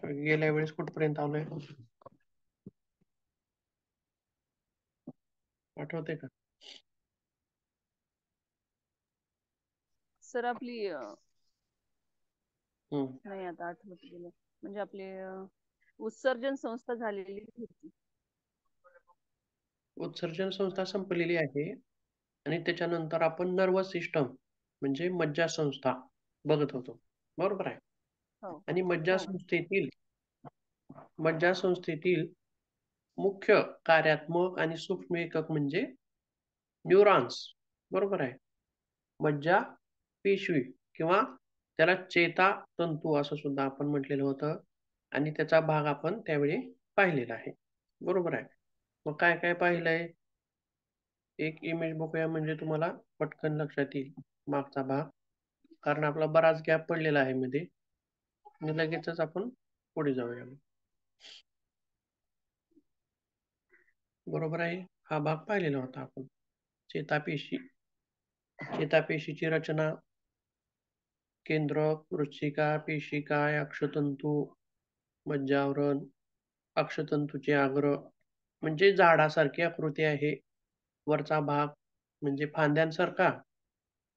गेल्या वेळेस कुठपर्यंत आलोय आठवते का? सर आपली हम्म. नाही आता आठवत गेलं. म्हणजे आपली उत्सर्जन संस्था झालेली होती. उत्सर्जन संस्था संपलेली आहे आणि त्याच्यानंतर आपण नर्वस सिस्टम म्हणजे मज्जा संस्था बघत होतो. बरोबर आहे. हो आणि हो मज्जा संस्थेतील मुख्य कार्यात्मक आणि सूक्ष्म एकक म्हणजे न्यूरॉन्स. बरोबर आहे. मज्जा पेशवी किंवा त्याला चेता तंतू असं सुद्धा आपण म्हटलेलं होतं आणि त्याचा भाग आपण त्यावेळी पाहिलेला आहे. बरोबर आहे. मग काय काय पाहिलंय? एक इमेज बघूया म्हणजे तुम्हाला पटकन लक्षात येईल मागचा भाग, कारण आपला बराच गॅप पडलेला आहे मध्ये आणि लगेचच आपण पुढे जाऊया. बरोबर आहे. हा भाग पाहिलेला होता आपण. चेतापेशी चेतापेशीची रचना, केंद्रक, वृश्चिका, पेशिका, अक्षतंतू, मज्जावरण, अक्षतंतूचे आग्र म्हणजे झाडासारखी आकृती आहे. वरचा भाग म्हणजे फांद्यांसारखा,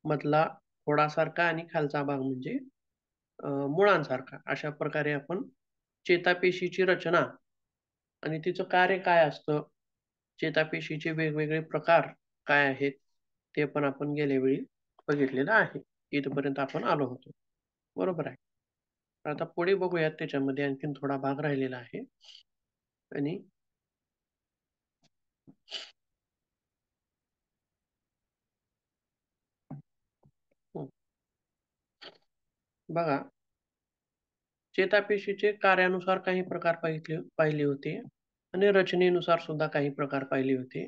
मधला खोडासारखा आणि खालचा भाग म्हणजे मुळांसारखा. अशा प्रकारे आपण चेतापेशीची रचना आणि तिचं कार्य काय असतं, चेतापेशीचे वेगवेगळे प्रकार काय आहेत, ते पण आपण गेल्या वेळी बघितलेलं आहे. इथपर्यंत आपण आलो होतो. बरोबर आहे. आता पुढे बघूयात, त्याच्यामध्ये आणखीन थोडा भाग राहिलेला आहे. आणि बघा, चेतापेशीचे कार्यानुसार काही प्रकार पाहिले होते आणि रचनेनुसार सुद्धा काही प्रकार पाहिले होते.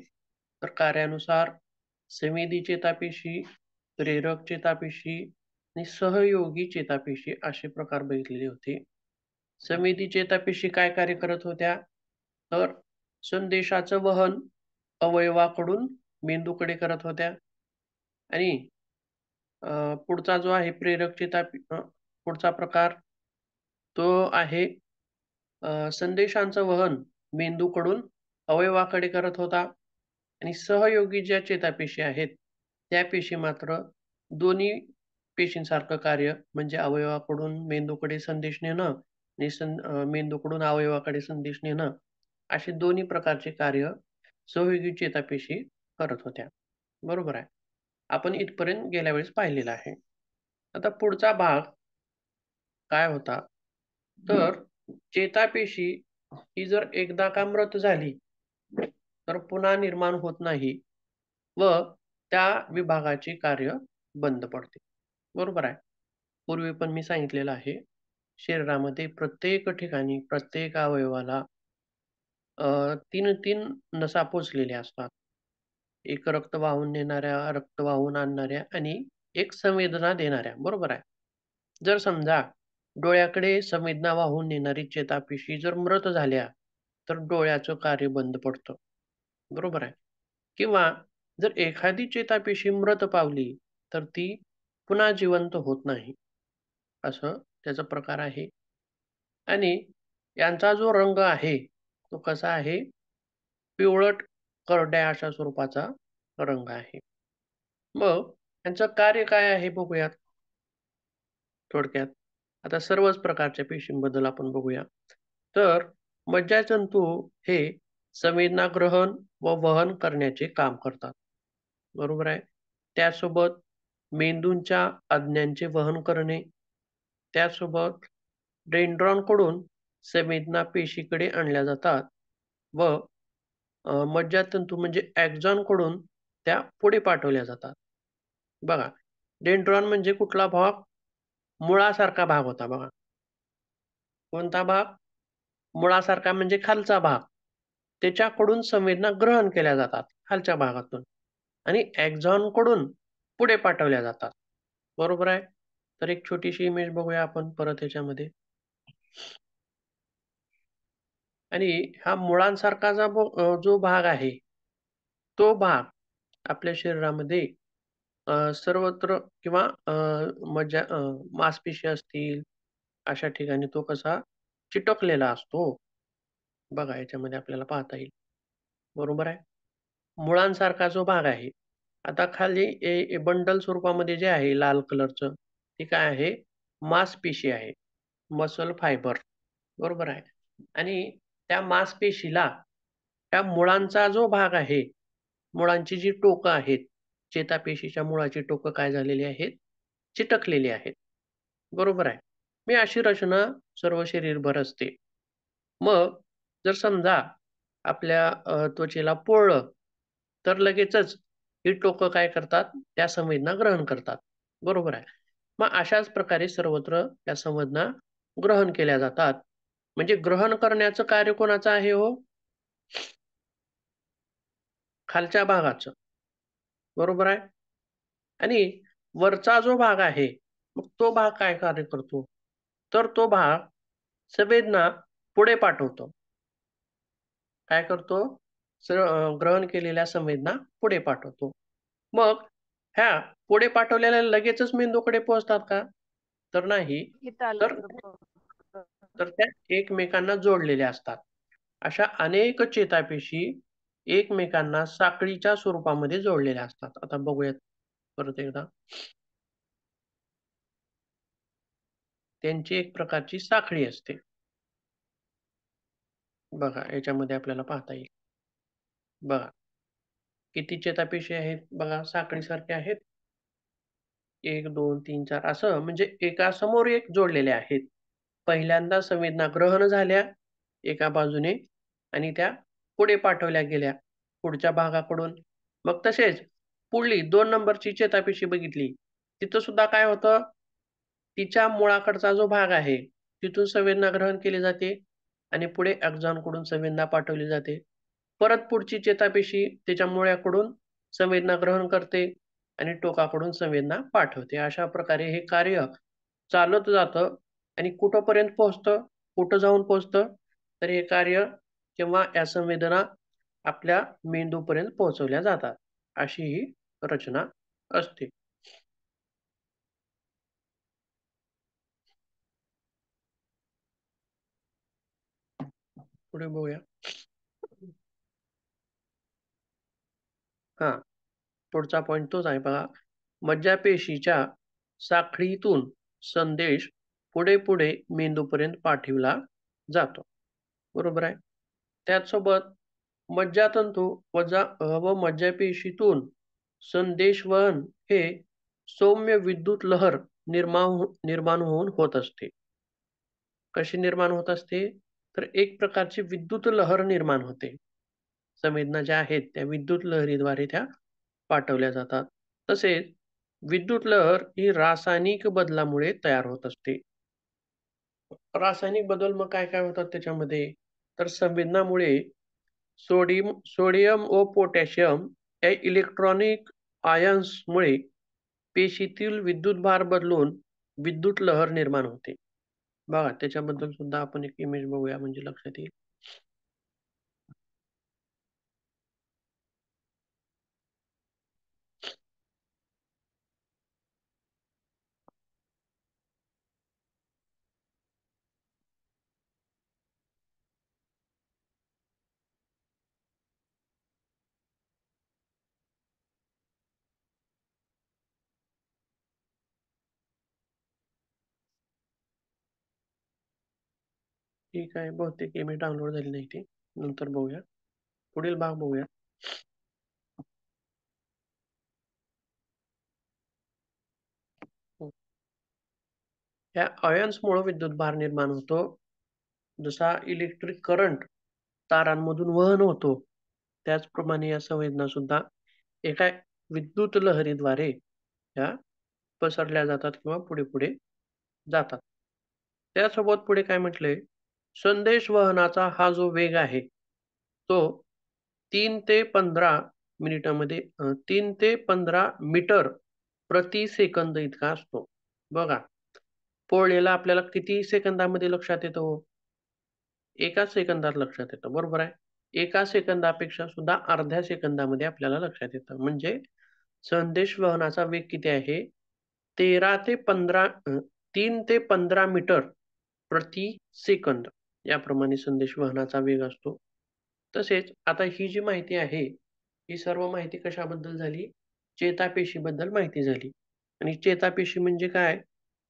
तर कार्यानुसार संवेदी चेतापेशी, प्रेरक चेतापेशी आणि सहयोगी चेतापेशी असे प्रकार बघितलेले होते. संवेदी चेतापेशी काय कार्य करत होत्या? तर संदेशाचं वहन अवयवाकडून मेंदूकडे करत होत्या. आणि पुढचा जो आहे प्रेरक पुढचा प्रकार तो आहे संदेशांचं वहन मेंदूकडून अवयवाकडे करत होता. आणि सहयोगी ज्या चेतापेशी आहेत, त्या पेशी मात्र दोन्ही पेशींसारखं कार्य म्हणजे अवयवाकडून मेंदूकडे संदेश नेणं आणि मेंदूकडून अवयवाकडे संदेश नेणं असे दोन्ही प्रकारचे कार्य सहयोगी चेतापेशी करत होत्या. बरोबर आहे. आपण इथपर्यंत गेल्या वेळेस पाहिलेला आहे. आता पुढचा भाग काय होता? तर चेतापेशी ही जर एकदा का मृत झाली तर पुन्हा निर्माण होत नाही व त्या विभागाची कार्य बंद पडते. बरोबर आहे. पूर्वी पण मी सांगितलेलं आहे, शरीरामध्ये प्रत्येक ठिकाणी प्रत्येक अवयवाला तीन तीन नसा पोचलेल्या असतात. एक रक्त वाहून नेणाऱ्या, रक्त वाहून आणणाऱ्या आणि एक संवेदना देणाऱ्या. बरोबर आहे. जर समजा डोळ्याकडे संवेदना वाहून नेणारी चेतापेशी जर मृत झाल्या तर डोळ्याचं कार्य बंद पडतं. बरोबर आहे. किंवा जर एखादी चेतापेशी मृत पावली तर ती पुन्हा जिवंत होत नाही, असं त्याचा प्रकार आहे. आणि यांचा जो रंग आहे तो कसा आहे? पिवळट करड्या अशा स्वरूपाचा रंग आहे. मग यांचं कार्य काय आहे बघूयात थोडक्यात. आता सर्वच प्रकारच्या पेशींबद्दल आपण बघूया. तर मज्जातंतू हे संवेदना ग्रहण व वहन करण्याचे काम करतात. बरोबर आहे. त्यासोबत मेंदूंच्या आज्ञांचे वहन करणे, त्यासोबत डेंड्रॉनकडून संवेदना पेशीकडे आणल्या जातात व मज्जातंतू म्हणजे ॲक्झॉनकडून त्या पुढे पाठवल्या जातात. बघा, डेंड्रॉन म्हणजे कुठला भाग? मुळासारखा भाग होता बघा. कोणता भाग? मुळासारखा म्हणजे खालचा भाग. त्याच्याकडून संवेदना ग्रहण केल्या जातात खालच्या भागातून आणि ॲक्झॉनकडून पुढे पाठवल्या जातात. बरोबर आहे. तर एक छोटीशी इमेज बघूया आपण परत ह्याच्यामध्ये. आणि हा मुळांसारखा जो भाग आहे, तो भाग आपल्या शरीरामध्ये सर्वत्र किंवा मांसपेशी असतील अशा ठिकाणी तो कसा चिटकलेला असतो. बघा याच्यामध्ये आपल्याला पाहता येईल. बरोबर आहे. मुळांसारखा जो भाग आहे. आता खाली बंडल स्वरूपामध्ये जे आहे लाल कलरचं, ते काय आहे? मांसपेशी आहे. Muscle fibre. बरोबर आहे. आणि त्या मांसपेशीला त्या मुळांचा जो भाग आहे, मुळांची जी टोकं आहेत, चेतापेशीच्या मुळाची टोकं काय झालेली आहेत? चिटकलेली आहेत. बरोबर आहे. मी अशी रचना सर्व शरीरभर असते. मग जर समजा आपल्या त्वचेला पोळलं, तर लगेचच ही टोकं काय करतात? त्या संवेदना ग्रहण करतात. बरोबर आहे. मग अशाच प्रकारे सर्वत्र त्या संवेदना ग्रहण केल्या जातात. म्हणजे ग्रहण करण्याचं कार्य कोणाचं आहे हो? खालच्या भागाचं. बरोबर आहे. आणि वरचा जो भाग आहे, मग तो भाग काय कार्य करतो? तर तो भाग संवेदना पुढे पाठवतो. काय करतो? ग्रहण केलेल्या संवेदना पुढे पाठवतो. मग ह्या पुढे पाठवलेल्या लगेचच मेंदूकडे पोहोचतात का? तर नाही. हित आलं तर तर तर त्या एकमेकांना जोडलेल्या असतात. अशा अनेक चेतापेशी एकमेकांना साखळीच्या स्वरूपामध्ये जोडलेल्या असतात. आता बघूयात परत एकदा. त्यांची एक प्रकारची साखळी असते. बघा याच्यामध्ये आपल्याला पाहता येईल. बघा किती चेतापेशी आहेत? बघा साखळीसारखे आहेत. 1, 2, 3, 4 असं म्हणजे एकासमोर एक जोडलेले आहेत. पहिल्यांदा संवेदना ग्रहण झाल्या एका बाजूने आणि त्या पुढे पाठवल्या गेल्या पुढच्या भागाकडून. मग तसेच पुढली 2 नंबरची चेतापेशी बघितली. तिथं सुद्धा काय होतं? तिच्या मुळाकडचा जो भाग आहे, तिथून संवेदना ग्रहण केली जाते आणि पुढे कडून संवेदना पाठवली जाते. परत पुढची चेतापेशी त्याच्या मुळाकडून संवेदना ग्रहण करते आणि टोकाकडून संवेदना पाठवते. अशा प्रकारे हे कार्य चालत जातं आणि कुठपर्यंत पोहोचतं? कुठं जाऊन पोहोचतं? तर हे कार्य किंवा या संवेदना आपल्या मेंदूपर्यंत पोहोचवल्या जातात. अशी ही रचना असते. पुढे बघूया. हां, पुढचा पॉइंट तोच आहे बघा. मज्जापेशीच्या साखळीतून संदेश पुढे-पुढे मेंदूपर्यंत पाठविला जातो. बरोबर आहे. त्याचसोबत मज्जातंतू व मज्जापेशीतून संदेशवहन हे सौम्य विद्युत लहर निर्माण होऊन होत असते. कशी निर्माण होत असते? तर एक प्रकारची विद्युत लहर निर्माण होते. संवेदना ज्या आहेत त्या विद्युत लहरीद्वारे त्या पाठवल्या जातात. तसेच विद्युत लहर ही रासायनिक बदलामुळे तयार होत असते. रासायनिक बदल मग काय-काय होतात त्याच्यामध्ये? तर संवेदनामुळे सोडियम व पोटॅशियम या इलेक्ट्रॉनिक आयन्समुळे पेशीतील विद्युतभार बदलून विद्युत लहर निर्माण होते. बघा त्याच्याबद्दल सुद्धा आपण एक इमेज बघूया म्हणजे लक्षात येईल. ठीक आहे. बहुतेक इमेज डाउनलोड झाली नाही ती. नंतर बघूया. पुढील भाग बघूया. या आयन्समुळे विद्युतभार निर्माण होतो. जसा इलेक्ट्रिक करंट तारांमधून वहन होतो, त्याचप्रमाणे या संवेदना सुद्धा एका विद्युत लहरीद्वारे या पसरल्या जातात किंवा पुढे-पुढे जातात. त्यासोबत पुढे काय म्हटलंय? संदेश वहनाचा हा जो वेग आहे, तो 3 ते 15 मिनिटामध्ये 3 ते 15 मीटर प्रति सेकंद इतका असतो. बघा, पोळलेला आपल्याला किती सेकंदामध्ये लक्षात येतो हो? एका सेकंदात लक्षात येतं. बरोबर आहे. एका सेकंदापेक्षा सुद्धा अर्ध्या सेकंदामध्ये आपल्याला लक्षात येतं. म्हणजे संदेश वहनाचा वेग किती आहे? 13 ते 15 3 ते 15 मीटर प्रति सेकंद. याप्रमाणे संदेश वहनाचा वेग असतो. तसेच आता ही जी माहिती आहे, ही सर्व माहिती कशाबद्दल झाली? चेतापेशीबद्दल माहिती झाली. आणि चेतापेशी म्हणजे काय?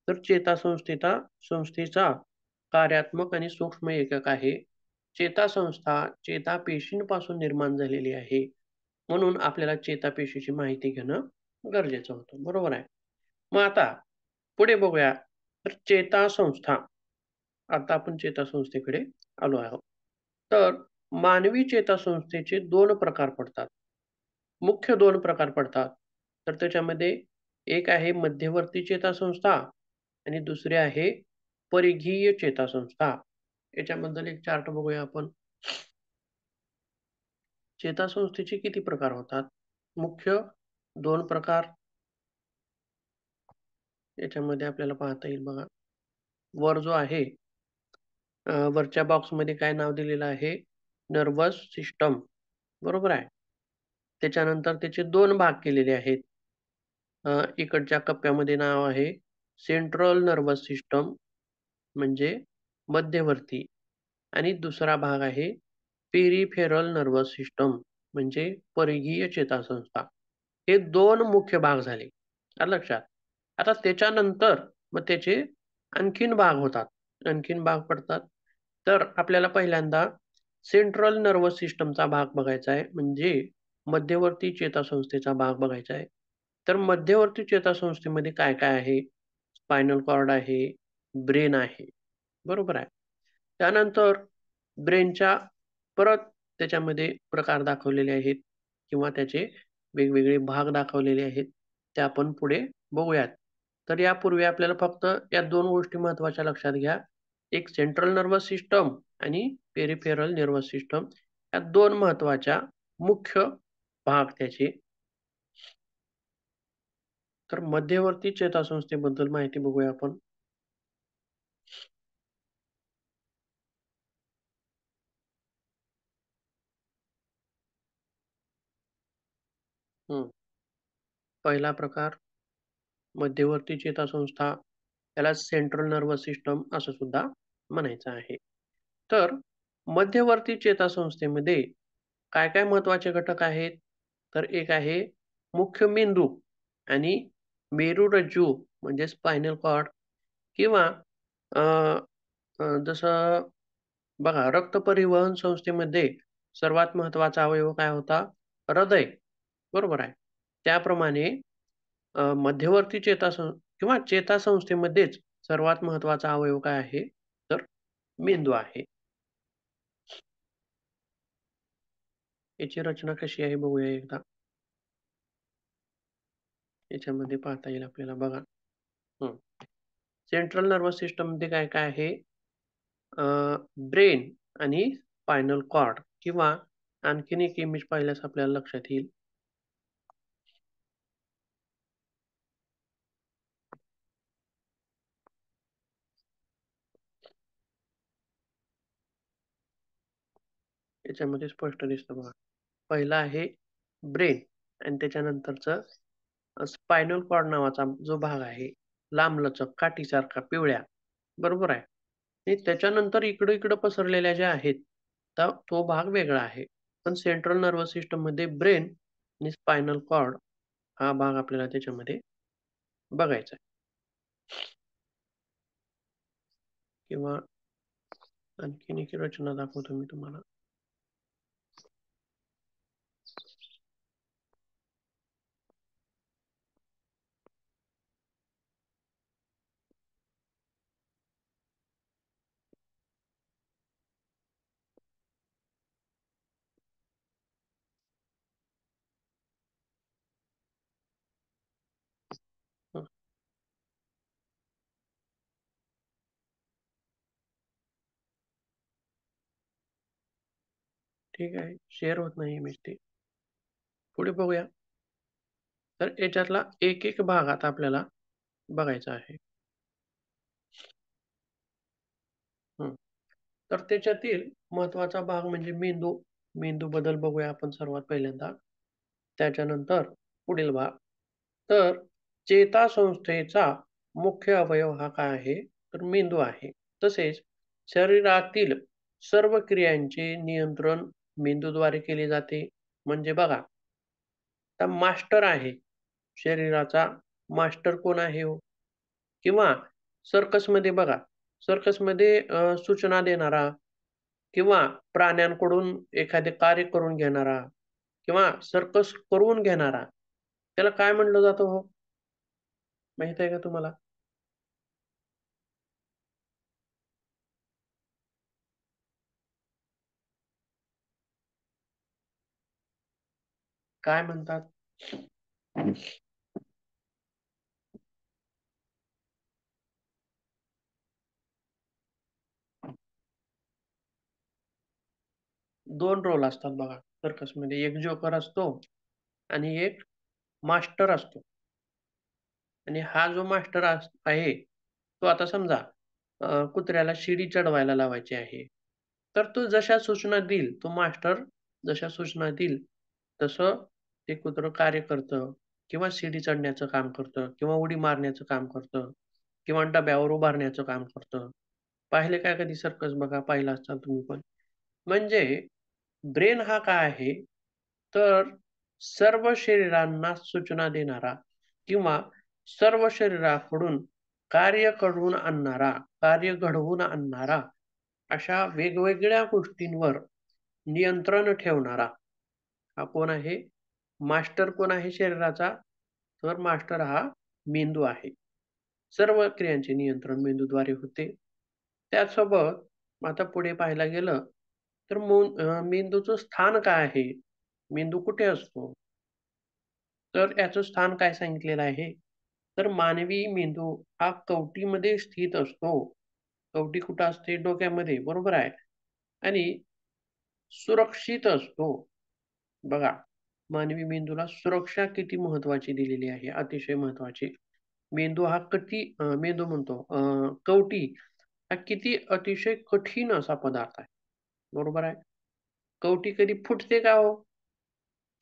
तर संस्थेचा कार्यात्मक आणि सूक्ष्म एकक आहे. चेतासंस्था चेतापेशींपासून निर्माण झालेली आहे. म्हणून आपल्याला चेतापेशीची माहिती घेणं गरजेचं होतं. बरोबर आहे. मग आता पुढे बघूया. तर चेतासंस्था. आता आपण चेतासंस्थेकडे आलो आहोत. तर मानवी चेतासंस्थेचे 2 प्रकार पडतात. मुख्य 2 प्रकार पडतात. तर त्याच्यामध्ये एक आहे मध्यवर्ती चेतासंस्था आणि दुसरी आहे परिघीय चेतासंस्था. याच्याबद्दल एक चार्ट बघूया आपण. चेतासंस्थेचे किती प्रकार होतात? मुख्य 2 प्रकार. याच्यामध्ये आपल्याला पाहता येईल बघा. वर जो आहे वरच्या बॉक्समध्ये काय नाव दिलेलं आहे? Nervous system. बरोबर आहे. त्याच्यानंतर त्याचे 2 भाग केलेले आहेत. इकडच्या कप्प्यामध्ये नाव आहे सेंट्रल नर्व्हस सिस्टम म्हणजे मध्यवर्ती आणि दुसरा भाग आहे पेरिफेरल नर्व्हस सिस्टम म्हणजे परिघीय चेतासंस्था. हे 2 मुख्य भाग झाले. आलं लक्षात. आता त्याच्यानंतर मग त्याचे आणखीन भाग होतात. आणखीन भाग पडतात. तर आपल्याला पहिल्यांदा सेंट्रल नर्व्हस सिस्टमचा भाग बघायचा आहे. म्हणजे मध्यवर्ती चेतासंस्थेचा भाग बघायचा आहे. तर मध्यवर्ती चेतासंस्थेमध्ये काय-काय आहे? स्पायनल कॉर्ड आहे, ब्रेन आहे. बरोबर आहे. त्यानंतर ब्रेनच्या परत त्याच्यामध्ये प्रकार दाखवलेले आहेत किंवा त्याचे वेगवेगळे भाग दाखवलेले आहेत. ते आपण पुढे बघूयात. तर यापूर्वी आपल्याला फक्त या 2 गोष्टी महत्त्वाच्या लक्षात घ्या. एक सेंट्रल नर्व्हस सिस्टम आणि पेरिफेरल नर्व्हस सिस्टम या 2 महत्त्वाच्या मुख्य भाग त्याचे. तर मध्यवर्ती चेतासंस्थेबद्दल माहिती बघूया आपण. हं. पहिला प्रकार मध्यवर्ती चेतासंस्था याला सेंट्रल नर्व्हस सिस्टम असं सुद्धा म्हणायचं आहे. तर मध्यवर्ती चेतासंस्थेमध्ये काय-काय महत्त्वाचे घटक आहेत? तर एक आहे मुख्य मेंदू आणि मेरुरज्जू म्हणजे स्पायनल कॉर्ड किंवा अ, जसं बघा रक्त परिवहन संस्थेमध्ये सर्वात महत्त्वाचा अवयव काय होता? हृदय. बरोबर आहे. त्याप्रमाणे मध्यवर्ती किंवा चेतासंस्थेमध्येच सर्वात महत्त्वाचा अवयव काय आहे? तर मेंदू आहे. याची रचना कशी आहे बघूया एकदा. याच्यामध्ये पाहता येईल आपल्याला बघा. हं. सेंट्रल नर्व्हस सिस्टममध्ये काय-काय आहे? ब्रेन आणि स्पायनल कॉर्ड किंवा आणखीन एक इमेज पाहिल्यास आपल्याला लक्षात येईल. याच्यामध्ये स्पष्ट दिसतं बघा. पहिला आहे ब्रेन आणि त्याच्यानंतरचं स्पायनल कॉर्ड नावाचा जो भाग आहे, लांबलचक, काठीसारखा, पिवळ्या, बरोबर आहे. आणि त्याच्यानंतर इकडं-इकडं पसरलेल्या ज्या आहेत, तर तो भाग वेगळा आहे. पण सेंट्रल नर्व्हस सिस्टममध्ये ब्रेन आणि स्पायनल कॉर्ड हा भाग आपल्याला त्याच्यामध्ये बघायचा आहे. किंवा आणखीन एक रचना दाखवतो मी तुम्हाला. हं, ठीक आहे. शेअर होत नाही इमेज ती. पुढे बघूया. तर याच्यातला एक-एक भाग आता आपल्याला बघायचा आहे. हं. तर त्याच्यातील महत्त्वाचा भाग म्हणजे मेंदू. मेंदूबद्दल बघूया आपण सर्वात पहिल्यांदा. त्याच्यानंतर पुढील भाग. तर चेतासंस्थेचा मुख्य अवयव हा काय आहे? तर मेंदू आहे. तसेच शरीरातील सर्व क्रियांचे नियंत्रण मेंदूद्वारे केले जाते. म्हणजे बघा, आता मास्टर आहे शरीराचा, मास्टर कोण आहे हो? किंवा सर्कसमध्ये बघा, सर्कसमध्ये सूचना देणारा किंवा प्राण्यांकडून एखादे कार्य करून घेणारा किंवा सर्कस करून घेणारा, त्याला काय म्हटलं जातं हो? माहीत आहे का तुम्हाला? काय म्हणतात? 2 रोल असतात बघा सर्कसमध्ये. एक जोकर असतो आणि एक मास्टर असतो. आणि हा जो मास्टर आहे, तो आता समजा कुत्र्याला शिडी चढवायला लावायची आहे. तर तो जशा सूचना देईल, तो मास्टर जशा सूचना देईल, तसं ते कुत्रं कार्य करतं किंवा शिडी चढण्याचं काम करतं किंवा उडी मारण्याचं काम करतं किंवा डब्यावर उभारण्याचं काम करतं. पाहिले का कधी सर्कस? बघा, पाहिला असाल तुम्ही पण. म्हणजे ब्रेन हा काय आहे, तर सर्व शरीरांना सूचना देणारा किंवा सर्व शरीराकडून कार्य घडवून आणणारा, अशा वेगवेगळ्या गोष्टींवर नियंत्रण ठेवणारा हा कोण आहे? मास्टर कोण आहे शरीराचा? तर मास्टर हा मेंदू आहे. सर्व क्रियांचे नियंत्रण मेंदूद्वारे होते. त्याचसोबत आता पुढे पाहायला गेलं तर मेंदूचं स्थान काय आहे? मेंदू कुठे असतो? तर याचं स्थान काय सांगितलेलं आहे? तर मानवी मेंदू हा कवटीमध्ये स्थित असतो. कवटी कुठं असते? डोक्यामध्ये, बरोबर आहे. आणि सुरक्षित असतो. बघा, मानवी मेंदूला सुरक्षा किती महत्त्वाची दिलेली आहे, अतिशय महत्त्वाची. मेंदू म्हणतो कवटी हा किती अतिशय कठीण असा पदार्थ आहे, बरोबर आहे. कवटी कधी फुटते का हो?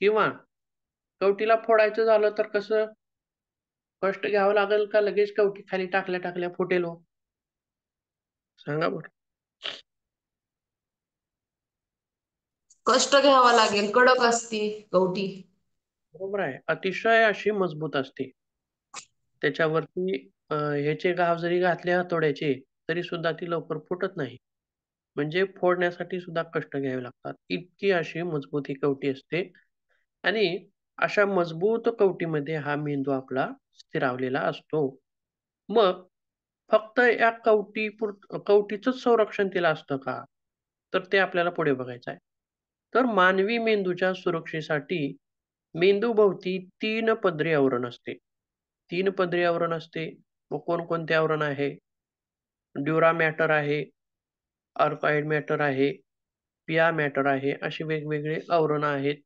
किंवा कवटीला फोडायचं झालं तर कसं कष्ट घ्यावं लागेल का लगेच कवटी खाली टाकल्या-टाकल्या फुटेल हो? सांगा बरं. कष्ट घ्यावं लागेल, कडक असती कवटी. बरोबर आहे. अतिशय अशी मजबूत असते. त्याच्यावरती ह्याचे घाव जरी घातले हातोड्याचे, तरी सुद्धा ती लवकर फुटत नाही. म्हणजे फोडण्यासाठी सुद्धा कष्ट घ्यावे लागतात. इतकी अशी मजबूत ही कवटी असते आणि अशा मजबूत कवटीमध्ये हा मेंदू आपला स्थिरावलेला असतो. मग फक्त या कवटीचंच संरक्षण तिला असतं का? तर ते आपल्याला पुढे बघायचं आहे. तर मानवी मेंदूच्या सुरक्षेसाठी मेंदूभोवती 3 पदरी आवरण असते. 3 पदरी आवरण असते. मग कोणकोणते आवरण आहे? ड्युरा मॅटर आहे, अर्कॉइड मॅटर आहे, पिया मॅटर आहे. अशी वेगवेगळे आवरणं आहेत.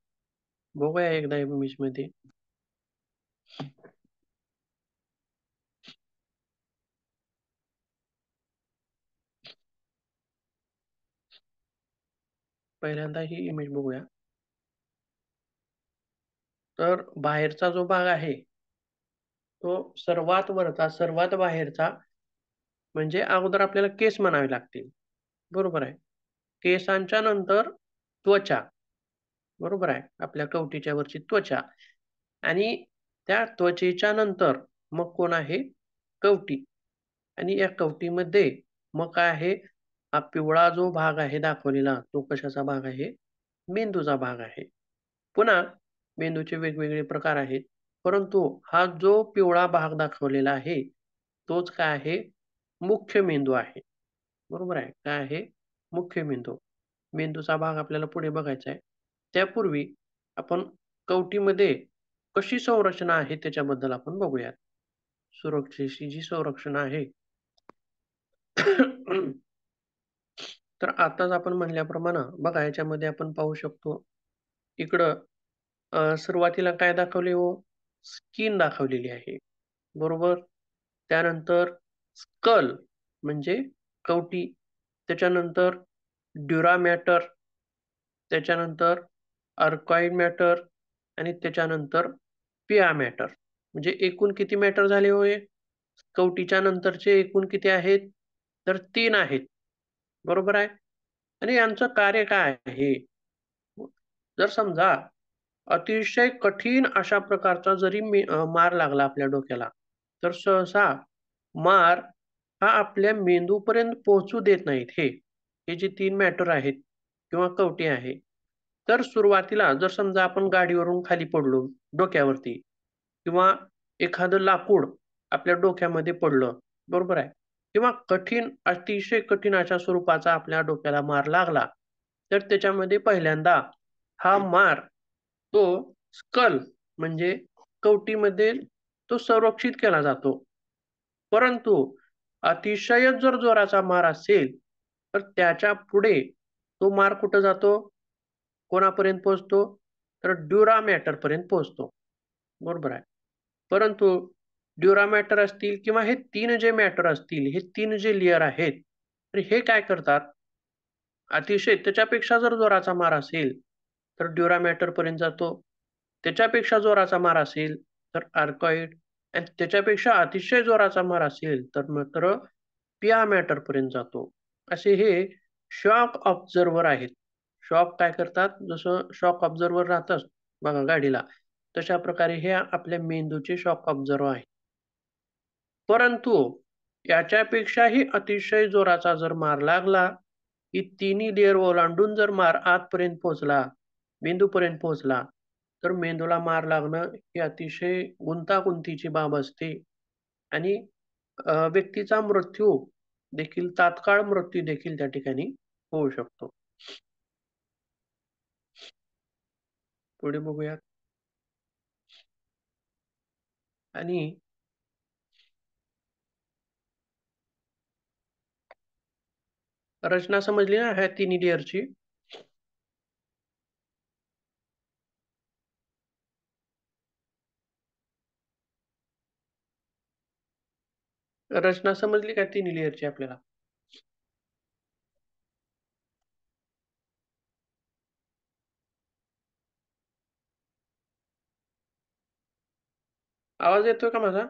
बघूया एकदा इमेजमध्ये. पहिल्यांदा ही इमेज बघूया. तर बाहेरचा जो भाग आहे, तो सर्वात वरचा, सर्वात बाहेरचा म्हणजे अगोदर आपल्याला केस म्हणावे लागतील. बरोबर आहे. केसांच्या नंतर त्वचा. बरोबर आहे. आपल्या कवटीच्या वरची त्वचा आणि त्या त्वचेच्या नंतर मग कोण आहे? कवटी. आणि या कवटीमध्ये मग काय आहे? हा पिवळा जो भाग आहे दाखवलेला, तो कशाचा भाग आहे? मेंदूचा भाग आहे. पुन्हा मेंदूचे वेगवेगळे प्रकार आहेत. परंतु हा जो पिवळा भाग दाखवलेला आहे, तोच काय आहे? मुख्य मेंदू आहे. बरोबर आहे. काय आहे? मुख्य मेंदू. मेंदूचा भाग आपल्याला पुढे बघायचा आहे. त्यापूर्वी आपण कवटीमध्ये कशी संरचना आहे त्याच्याबद्दल आपण बघूयात. सुरक्षेची जी संरक्षणा आहे. तर आताच आपण म्हणल्याप्रमाणे बघा याच्यामध्ये आपण पाहू शकतो. इकडं सुरुवातीला काय दाखवले हो? स्किन दाखवलेली आहे. बरोबर. त्यानंतर स्कल म्हणजे कवटी. त्याच्यानंतर ड्युरा मॅटर, त्याच्यानंतर अर्कॉइड मॅटर आणि त्याच्यानंतर पिया मॅटर. म्हणजे एकूण किती मॅटर झाले हो हे? कवटीच्या नंतरचे एकूण किती आहेत? तर 3 आहेत. बरोबर आहे. आणि यांचं कार्य काय आहे? जर समजा अतिशय कठीण अशा प्रकारचा जरी मार लागला आपल्या डोक्याला, तर सहसा मार हा आपल्या मेंदूपर्यंत पोहोचू देत नाहीत हे जे 3 मॅटर आहेत किंवा कवटी आहे. तर सुरुवातीला जर समजा आपण गाडीवरून खाली पडलो डोक्यावरती किंवा एखादं लाकूड आपल्या डोक्यामध्ये पडलं, बरोबर आहे. किंवा अतिशय कठीण अशा स्वरूपाचा आपल्या डोक्याला मार लागला, तर त्याच्यामध्ये पहिल्यांदा हा मार तो स्कल म्हणजे कवटीमध्ये तो संरक्षित केला जातो. परंतु अतिशयच जर जोराचा मार असेल, तर त्याच्या पुढे तो मार कुठं जातो? कोणापर्यंत पोहोचतो? तर ड्युरा मॅटरपर्यंत पोहोचतो. बरोबर आहे. परंतु ड्युरा मॅटर असतील किंवा हे 3 जे मॅटर असतील, हे 3 जे लेयर आहेत, तर हे काय करतात? अतिशय त्याच्यापेक्षा जर जोराचा मार असेल, तर ड्युरा मॅटरपर्यंत जातो. त्याच्यापेक्षा जोराचा मार असेल, तर आर्कॉइड आणि त्याच्यापेक्षा अतिशय जोराचा मार असेल, तर मात्र पिया मॅटरपर्यंत जातो. असे हे शॉक ऑब्झर्व्हर आहेत. शॉक काय करतात? जसं शॉक ऑब्झर्व्हर राहतं बघा गाडीला, तशा प्रकारे हे आपल्या मेंदूचे शॉक ऑब्झर्व्हर आहेत. परंतु याच्यापेक्षाही अतिशय जोराचा जर मार लागला, की तिन्ही लेयर ओलांडून जर मार आतपर्यंत पोहोचला, मेंदूपर्यंत पोहोचला, तर मेंदूला मार लागणं ही अतिशय गुंतागुंतीची बाब असते आणि व्यक्तीचा तात्काळ मृत्यू देखील त्या ठिकाणी होऊ शकतो. पुढे बघूयात. आणि रचना समजली ना ह्या तिन्ही लेयरची? रचना समजली का तिन्ही लेयरची आपल्याला? आवाज येतोय का माझा?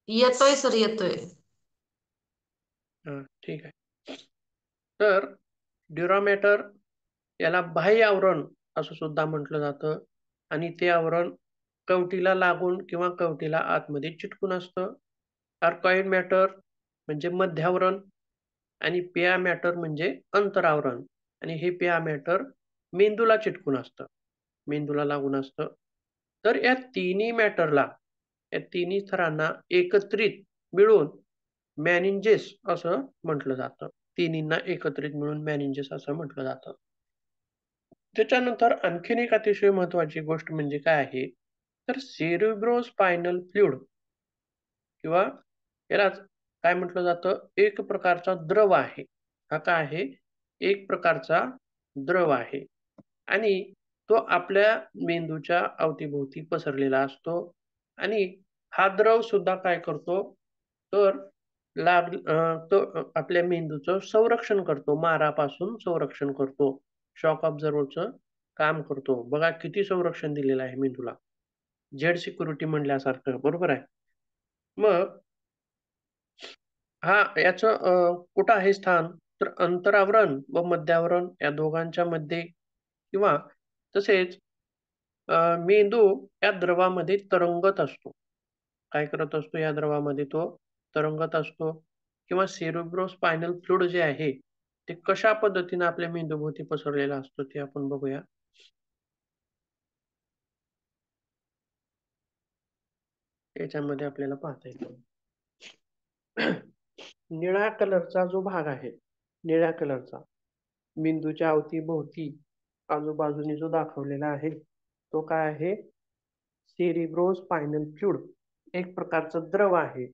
येतोय सर, येतोय. हां, ठीक आहे. तर ड्युरामॅटर याला बाह्य आवरण असं सुद्धा म्हटलं जातं आणि ते आवरण कवटीला लागून किंवा कवटीला आतमध्ये चिटकून असतं. आर्कॉइड मॅटर म्हणजे मध्यावरण आणि पिया मॅटर म्हणजे अंतरावरण आणि हे पिया मॅटर मेंदूला चिटकून असतं, मेंदूला लागून असतं. तर या तिन्ही थरांना एकत्रित मिळून मेनिंजेस असं म्हटलं जातं. तिन्हींना एकत्रित मिळून मेनिंजेस असं म्हटलं जातं. त्याच्यानंतर आणखीन एक अतिशय महत्त्वाची गोष्ट म्हणजे काय आहे, तर सेरिब्रोस्पायनल फ्लुइड किंवा यालाच काय म्हटलं जातं, एक प्रकारचा द्रव आहे. हा काय आहे? एक प्रकारचा द्रव आहे आणि तो आपल्या मेंदूच्या अवतीभोवती पसरलेला असतो आणि हा द्रव सुद्धा काय करतो, तर तो आपल्या मेंदूचं संरक्षण करतो, मारापासून संरक्षण करतो. शॉक ऑब्झर्व्हरचं काम करतो. बघा किती संरक्षण दिलेलं आहे मेंदूला. झेड सिक्युरिटी म्हणल्यासारखं, बरोबर आहे. मग याचं कुठं आहे स्थान? तर अंतरावरण व मध्यावरण या दोघांच्या मध्ये किंवा तसेच मेंदू या द्रवामध्ये तरंगत असतो. काय करत असतो या द्रवामध्ये तो? तरंगत असतो किंवा सेरिब्रोस्पायनल फ्लुइड जे आहे, ते कशा पद्धतीने आपल्या मेंदूभोवती पसरलेला असतो ते आपण बघूया. याच्यामध्ये आपल्याला पाहता येतं. निळ्या कलरचा जो भाग आहे, निळ्या कलरचा मेंदूच्या अवतीभोवती आजूबाजूने जो दाखवलेला आहे, तो काय आहे? सेरिब्रोस्पायनल फ्लुइड एक प्रकारचं द्रव आहे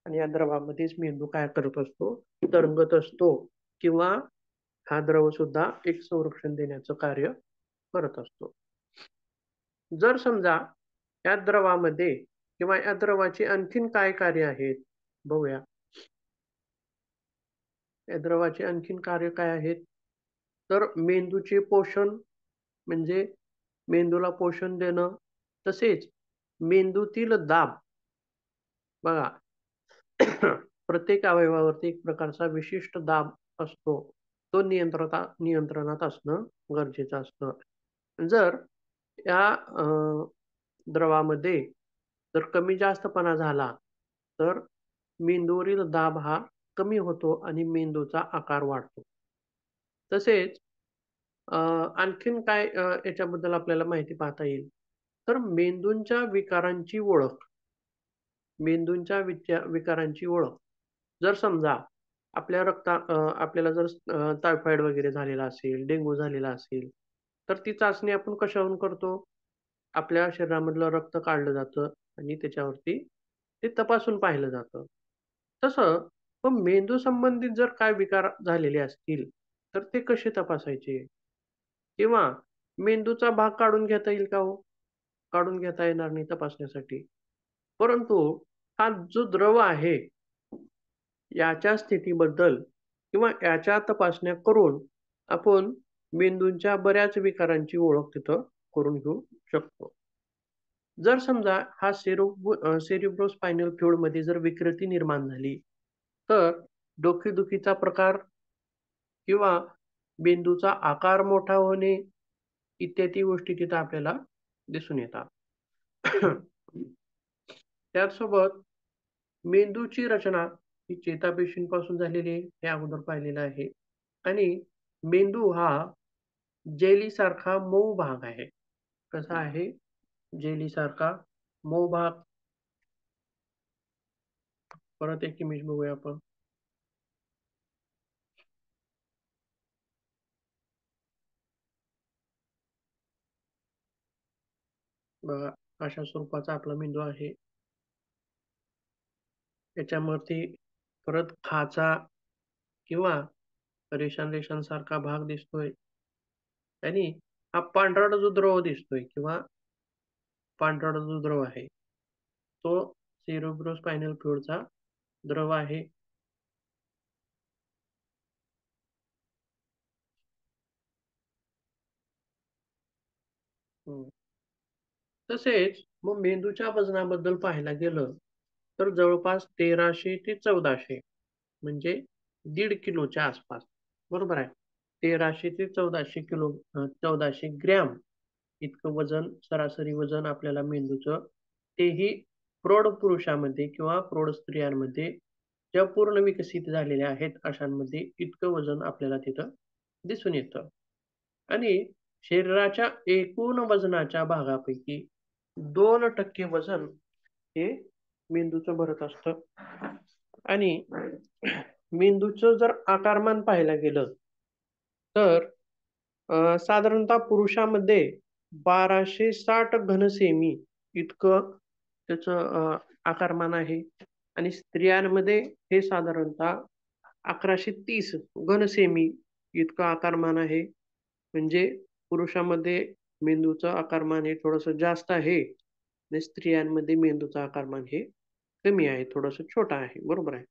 आणि या द्रवामध्येच मेंदू काय करत असतो? तरंगत असतो किंवा हा द्रव सुद्धा एक संरक्षण देण्याचं कार्य करत असतो. जर समजा या द्रवामध्ये किंवा या द्रवाची आणखीन काय कार्य आहेत? बघूया. या द्रवाची आणखीन कार्य काय आहेत? तर मेंदूचे पोषण म्हणजे मेंदूला पोषण देणं, तसेच मेंदूतील दाब बघा प्रत्येक अवयवावरती एक प्रकारचा विशिष्ट दाब असतो तो नियंत्रणात असणं गरजेचं असतं. जर या द्रवामध्ये जर कमी जास्तपणा झाला तर मेंदूवरील दाब हा कमी होतो आणि मेंदूचा आकार वाढतो. तसेच आणखीन काय याच्याबद्दल आपल्याला माहिती पाहता येईल, तर मेंदूंच्या विकारांची ओळख. जर समजा आपल्याला जर टायफॉइड वगैरे झालेला असेल, डेंग्यू झालेला असेल, तर ती चाचणी आपण कशावरून करतो? आपल्या शरीरामधलं रक्त काढलं जातं आणि त्याच्यावरती ते तपासून पाहिलं जातं. तसं मग मेंदू संबंधित जर काय विकार झालेले असतील, तर ते कसे तपासायचे? किंवा मेंदूचा भाग काढून घेता येईल का हो? काढून घेता येणार नाही तपासण्यासाठी. परंतु हा जो द्रव आहे, याच्या स्थितीबद्दल किंवा याच्या तपासण्या करून आपण मेंदूच्या बऱ्याच विकारांची ओळख तिथं करून घेऊ शकतो. जर समजा हा सेरिब्रोस्पायनल फ्लुइडमध्ये जर विकृती निर्माण झाली, तर डोकेदुखीचा प्रकार किंवा मेंदूचा आकार मोठा होणे इत्यादी गोष्टी तिथं आपल्याला दिसून येतात. त्याचसोबत मेंदूची रचना ही चेतापेशींपासून झालेली आहे, हे अगोदर पाहिलेलं आहे. आणि मेंदू हा जेलीसारखा मऊ भाग आहे. कसा आहे? जेलीसारखा मऊ भाग. परत एक इमेज बघूया आपण. बघा, अशा स्वरूपाचा आपला मेंदू आहे. याच्यावरती परत खाचा किंवा रेषांसारखा भाग दिसतोय आणि हा पांढरा जो द्रव दिसतोय किंवा पांढरा जो द्रव आहे, तो सेरेब्रोस्पायनल फ्लुइडचा द्रव आहे. हं. तसेच मग मेंदूच्या वजनाबद्दल पाहायला गेलं, तर जवळपास 1300 ते 1400 म्हणजे 1.5 किलोच्या आसपास. बरोबर आहे. 1300 ते 1400 ग्रॅम इतकं वजन, सरासरी वजन आपल्याला मेंदूचं, तेही प्रौढ पुरुषामध्ये किंवा प्रौढ स्त्रियांमध्ये ज्या पूर्ण विकसित झालेल्या आहेत, अशांमध्ये इतकं वजन आपल्याला तिथं दिसून येतं. आणि शरीराच्या एकूण वजनाच्या भागापैकी 2% वजन हे मेंदूचं भरत असतं. आणि मेंदूचं जर आकारमान पाहायला गेलं, तर साधारणतः पुरुषामध्ये 1260 घनसेमी इतकं त्याचं आकारमान आहे आणि स्त्रियांमध्ये हे साधारणतः 1130 घनसेमी इतकं आकारमान आहे. म्हणजे पुरुषामध्ये मेंदूचं आकारमान हे थोडंसं जास्त आहे आणि स्त्रियांमध्ये मेंदूचं आकारमान हे कमी आहे, थोडंसं छोटं आहे. बरोबर आहे.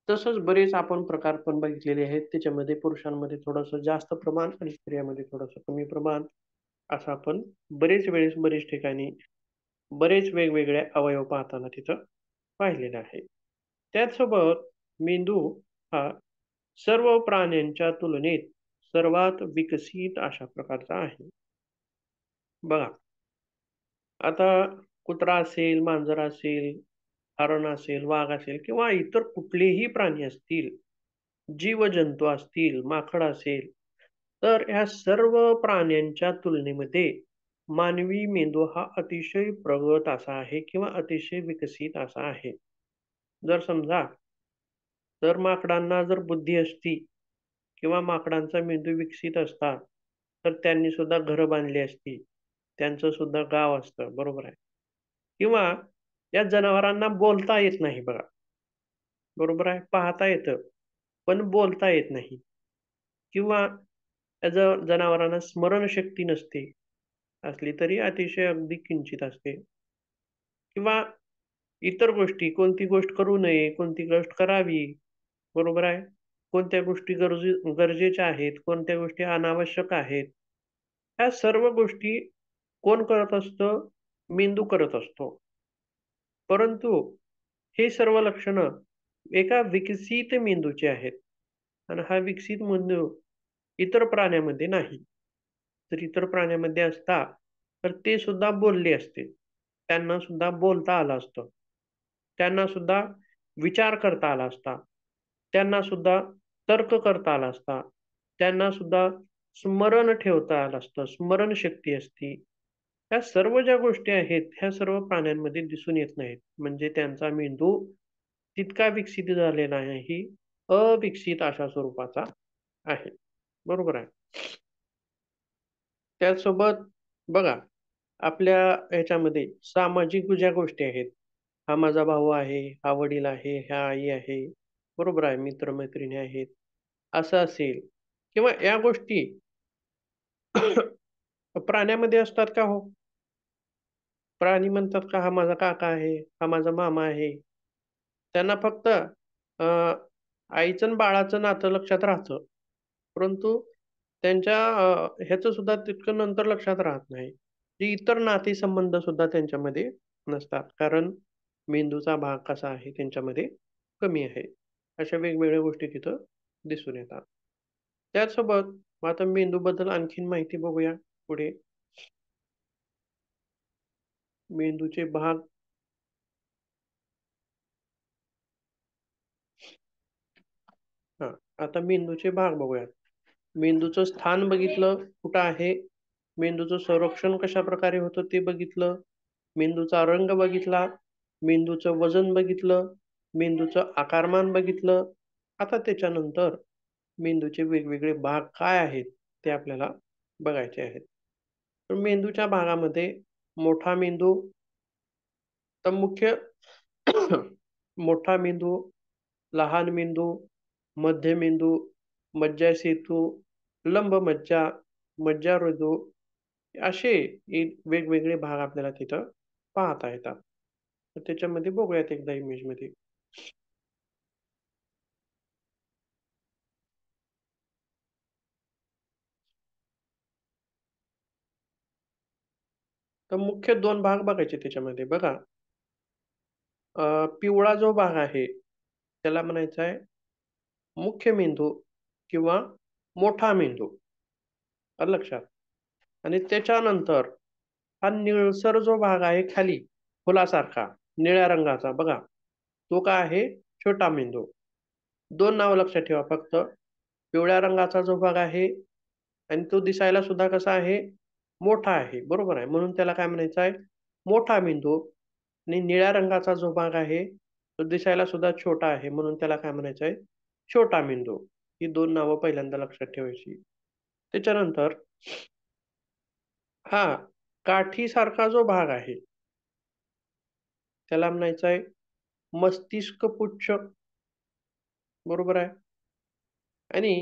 तसंच बरेच आपण प्रकार पण बघितलेले आहेत. त्याच्यामध्ये पुरुषांमध्ये थोडंसं जास्त प्रमाण आणि स्त्रियांमध्ये थोडंसं कमी प्रमाण, असं आपण बरेच ठिकाणी बरेच वेगवेगळे अवयव पाहताना तिथं पाहिलेलं आहे. त्याचसोबत मेंदू हा सर्व प्राण्यांच्या तुलनेत सर्वात विकसित अशा प्रकारचा आहे. बघा, आता कुत्रा असेल, मांजर असेल, हरण असेल, वाघ असेल किंवा इतर कुठलेही प्राणी असतील, जीवजंतू असतील, माकड असेल, तर ह्या सर्व प्राण्यांच्या तुलनेमध्ये मानवी मेंदू हा अतिशय प्रगत असा आहे किंवा अतिशय विकसित असा आहे. जर समजा जर माकडांना जर बुद्धी असती किंवा माकडांचा मेंदू विकसित असता, तर त्यांनी सुद्धा घरं बांधली असती. त्यांचं सुद्धा गाव असतं, बरोबर आहे. किंवा या जनावरांना बोलता येत नाही बघा, बरोबर आहे. पाहता येतं, पण बोलता येत नाही. किंवा त्या जनावरांना स्मरणशक्ती नसते. असली तरी अतिशय अगदी किंचित असते. किंवा इतर गोष्टी, कोणती गोष्ट करू नये, कोणती गोष्ट करावी, बरोबर आहे. कोणत्या गोष्टी गरजेच्या आहेत, कोणत्या गोष्टी अनावश्यक आहेत. ह्या सर्व गोष्टी कोण करत असतं? मेंदू करत असतो. परंतु हे सर्व लक्षणं एका विकसित मेंदूची आहेत. आणि हा विकसित मेंदू इतर प्राण्यामध्ये नाही. जर इतर प्राण्यामध्ये असता, तर ते सुद्धा बोलले असते. त्यांना सुद्धा बोलता आलं असतं. त्यांना सुद्धा विचार करता आला असता. त्यांना सुद्धा तर्क करता आला असता. त्यांना सुद्धा स्मरण ठेवता आलं असतं. स्मरणशक्ती असती. ह्या सर्व ज्या गोष्टी आहेत, ह्या सर्व प्राण्यांमध्ये दिसून येत नाहीत. म्हणजे त्यांचा मेंदू तितका विकसित झालेला नाही. अविकसित अशा स्वरूपाचा आहे. बरोबर आहे. त्याचसोबत बघा, आपल्या ह्याच्यामध्ये सामाजिक ज्या गोष्टी आहेत, हा माझा भाऊ आहे, हा वडील आहे, ह्या आई आहे, बरोबर आहे, मित्र-मैत्रिणी आहेत, असं असेल किंवा या गोष्टी प्राण्यामध्ये असतात का हो? प्राणी म्हणतात का हा माझा काका आहे, हा माझा मामा आहे. त्यांना फक्त आईचं आणि बाळाचं नातं लक्षात राहतं. परंतु त्यांच्या ह्याचं सुद्धा तितकं नंतर लक्षात राहत नाही. जी इतर नातेसंबंध सुद्धा त्यांच्यामध्ये नसतात. कारण मेंदूचा भाग कसा आहे त्यांच्यामध्ये कमी आहे. अशा वेगवेगळ्या गोष्टी तिथं दिसून येतात. त्याचसोबत मग आता मेंदूबद्दल आणखीन माहिती बघूया पुढे. मेंदूचे भाग हां, आता मेंदूचे भाग बघूयात. मेंदूचं स्थान बघितलं कुठं आहे, मेंदूचं संरक्षण कशाप्रकारे होतं ते बघितलं, मेंदूचा रंग बघितला, मेंदूचं वजन बघितलं, मेंदूचं आकारमान बघितलं. आता त्याच्यानंतर मेंदूचे वेगवेगळे भाग काय आहेत ते आपल्याला बघायचे आहेत. तर मेंदूच्या भागामध्ये मोठा मेंदू तर मुख्य मोठा मेंदू, लहान मेंदू, मध्य मेंदू, मज्जासेतू, लंबमज्जा, मज्जारोधू असे वेगवेगळे भाग आपल्याला तिथं पाहता येतात. तर त्याच्यामध्ये बघूयात एकदा इमेजमध्ये. तर मुख्य 2 भाग बघायचे त्याच्यामध्ये. बघा, पिवळा जो भाग आहे, त्याला म्हणायचा आहे मुख्य मेंदू किंवा मोठा मेंदू. आलं लक्षात? आणि त्याच्यानंतर हा निळसर जो भाग आहे खाली, फुलासारखा, निळ्या रंगाचा बघा, तो काय आहे? छोटा मेंदू. 2 नावं लक्षात ठेवा फक्त. पिवळ्या रंगाचा जो भाग आहे आणि तो दिसायला सुद्धा कसा आहे? मोठा आहे. बरोबर आहे. म्हणून त्याला काय म्हणायचं आहे? मोठा मेंदू. आणि निळ्या रंगाचा जो भाग आहे, तो दिसायला सुद्धा छोटा आहे. म्हणून त्याला काय म्हणायचं आहे? छोटा मेंदू. ही 2 नावं पहिल्यांदा लक्षात ठेवायची. त्याच्यानंतर हा काठीसारखा जो भाग आहे, त्याला म्हणायचं आहे मस्तिष्क पुच्छ. बरोबर आहे. आणि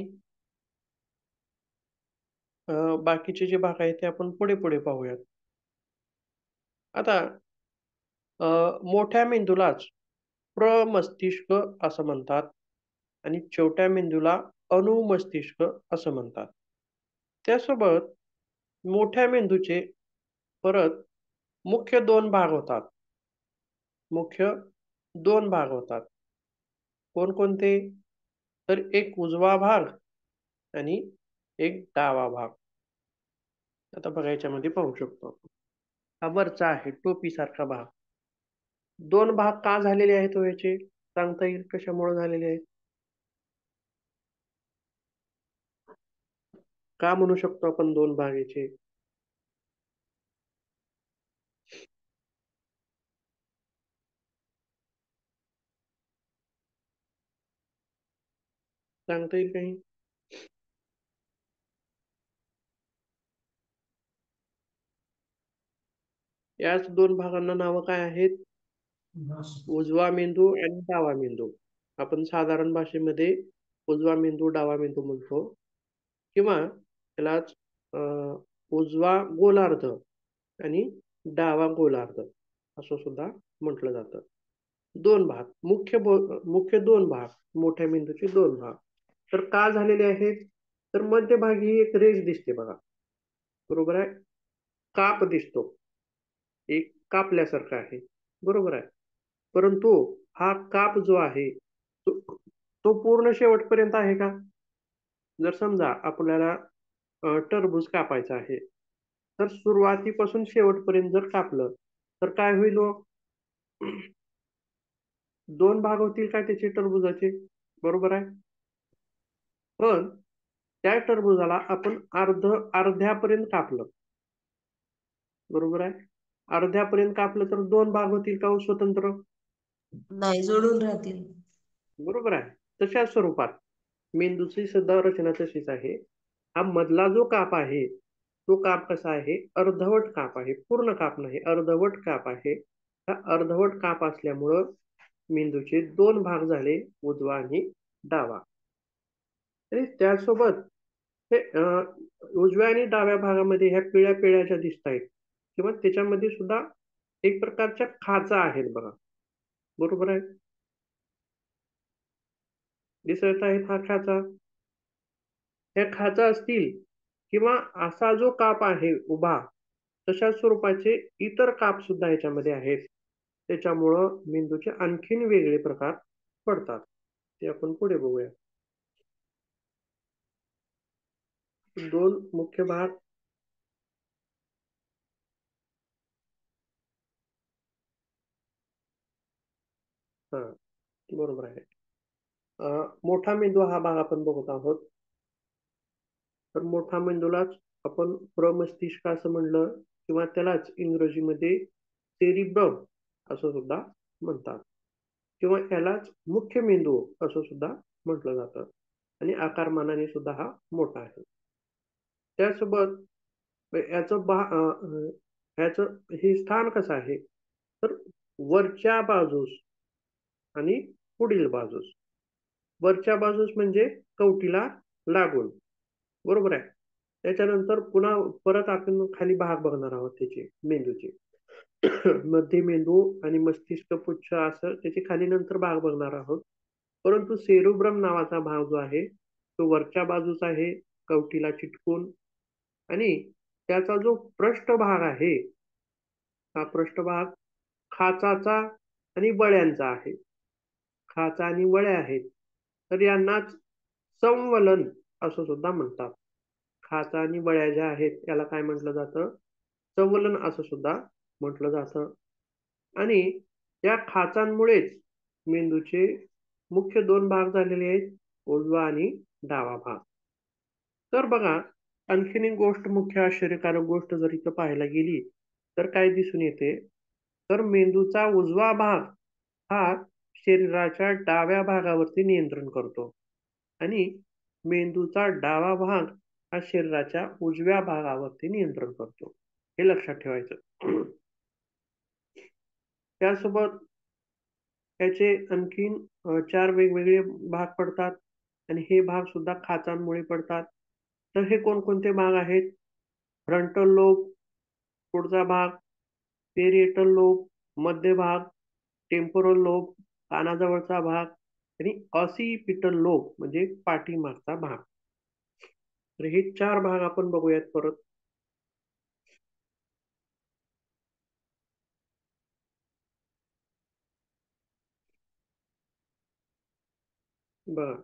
बाकीचे जे भाग आहेत ते आपण पुढे-पुढे पाहूयात. आता अ, मोठ्या मेंदूलाच प्रमस्तिष्क असं म्हणतात आणि छोट्या मेंदूला अनुमस्तिष्क असं म्हणतात. त्यासोबत मोठ्या मेंदूचे परत मुख्य 2 भाग होतात. मुख्य 2 भाग होतात. कोणकोणते? तर एक उजवा भाग आणि एक डावा भाग. आता बघा याच्यामध्ये पाहू शकतो आपण. हा वरचा आहे टोपीसारखा भाग. 2 भाग का झालेले आहेत हो याचे? सांगता येईल कशामुळे झालेले आहेत? का म्हणू शकतो आपण 2 भाग याचे? सांगता येईल काही? याच 2 भागांना नावं काय आहेत? उजवा मेंदू आणि डावा मेंदू. आपण साधारण भाषेमध्ये उजवा मेंदू, डावा मेंदू म्हणतो किंवा त्यालाच अ, उजवा गोलार्ध आणि डावा गोलार्ध असं सुद्धा म्हटलं जातं. 2 भाग. मुख्य 2 भाग. मोठ्या मेंदूचे 2 भाग. तर का झालेले आहेत? तर मध्यभागी एक रेष दिसते बघा. बरोबर आहे? काप दिसतो. एक कापल्यासारखं आहे. बरोबर आहे. परंतु हा काप जो आहे, तो तो पूर्ण शेवटपर्यंत आहे का? जर समजा आपल्याला टरबूज कापायचं आहे, तर सुरुवातीपासून शेवटपर्यंत जर कापलं तर काय होईल हो? दोन भाग होतील का त्याचे टरबुजाचे? बरोबर आहे. पण त्या टरबुजाला आपण अर्ध्यापर्यंत कापलं, बरोबर आहे. अर्ध्यापर्यंत कापलं तर दोन भाग होतील का हो स्वतंत्र? नाही, जोडून राहतील. बरोबर आहे. तशा स्वरूपात मेंदूची सुद्धा रचना तशीच आहे. हा मधला जो काप आहे तो काप कसा आहे? अर्धवट काप आहे, पूर्ण काप नाही, अर्धवट काप आहे. हा अर्धवट काप असल्यामुळं मेंदूचे दोन भाग झाले, उजवा आणि डावा. आणि त्यासोबत हे उजव्या आणि डाव्या भागामध्ये ह्या पिळ्या पिळ्या ज्या दिसत आहेत किंवा त्याच्यामध्ये सुद्धा एक प्रकारच्या खाचा आहेत बघा, बरोबर आहे. दिसत आहेत हा खाचा. ह्या खाचा असतील किंवा असा जो काप आहे उभा, तशा स्वरूपाचे इतर काप सुद्धा याच्यामध्ये आहेत. त्याच्यामुळं मेंदूचे आणखीन वेगळे प्रकार पडतात. ते आपण पुढे बघूया. दोन मुख्य भाग. हा, बरोबर आहे. मोठा मेंदू हा भाग आपण बघत आहोत. तर मोठा मेंदूलाच आपण प्रमस्तिष्क असं म्हणलं किंवा त्यालाच इंग्रजीमध्ये सेरिब्रम असं सुद्धा म्हणतात किंवा यालाच मुख्य मेंदू असं सुद्धा म्हटलं जातं. आणि आकारमानाने सुद्धा हा मोठा आहे. त्यासोबत याचं हे स्थान कसं आहे? तर वरच्या बाजूस आणि पुढील बाजूस. वरच्या बाजूस म्हणजे कवटीला लागून, बरोबर आहे. त्याच्यानंतर पुन्हा परत आपण खाली भाग बघणार आहोत त्याचे मेंदूचे. मध्य मेंदू आणि मस्तिष्क पुच्छ असं त्याचे खाली नंतर भाग बघणार आहोत. परंतु सेरुब्रम नावाचा भाग जो आहे तो वरच्या बाजूस आहे, कवटीला चिटकून. आणि त्याचा जो पृष्ठभाग आहे, हा पृष्ठभाग खाचाचा आणि वळ्यांचा आहे. खाचा आणि वळ्या आहेत, तर यांनाच संवलन असं सुद्धा म्हणतात. खाचा आणि वळ्या ज्या आहेत याला काय म्हटलं जातं? संवलन असं सुद्धा म्हटलं जातं. आणि या खाचांमुळेच मेंदूचे मुख्य दोन भाग झालेले आहेत, उजवा आणि डावा भाग. तर बघा, आणखीन एक गोष्ट, मुख्य आश्चर्यकारक गोष्ट जर इथं पाहायला गेली तर काय दिसून येते? तर मेंदूचा उजवा भाग हा शरीराच्या डाव्या भागावरती नियंत्रण करतो आणि मेंदूचा डावा भाग हा शरीराच्या उजव्या भागावरती नियंत्रण करतो. हे लक्षात ठेवायचं. त्यासोबत त्याचे आणखीन चार वेगवेगळे भाग पडतात आणि हे भाग सुद्धा खाचांमुळे पडतात. तर हे कोणकोणते भाग आहेत? फ्रंटल लोब पुढचा भाग, पेरिएटल लोब मध्य भाग, टेम्पोरल लोब कानाजवळचा भाग आणि ऑसिपिटल लोब म्हणजे पाठीमागचा भाग. तर हे चार भाग आपण बघूयात परत. बघा,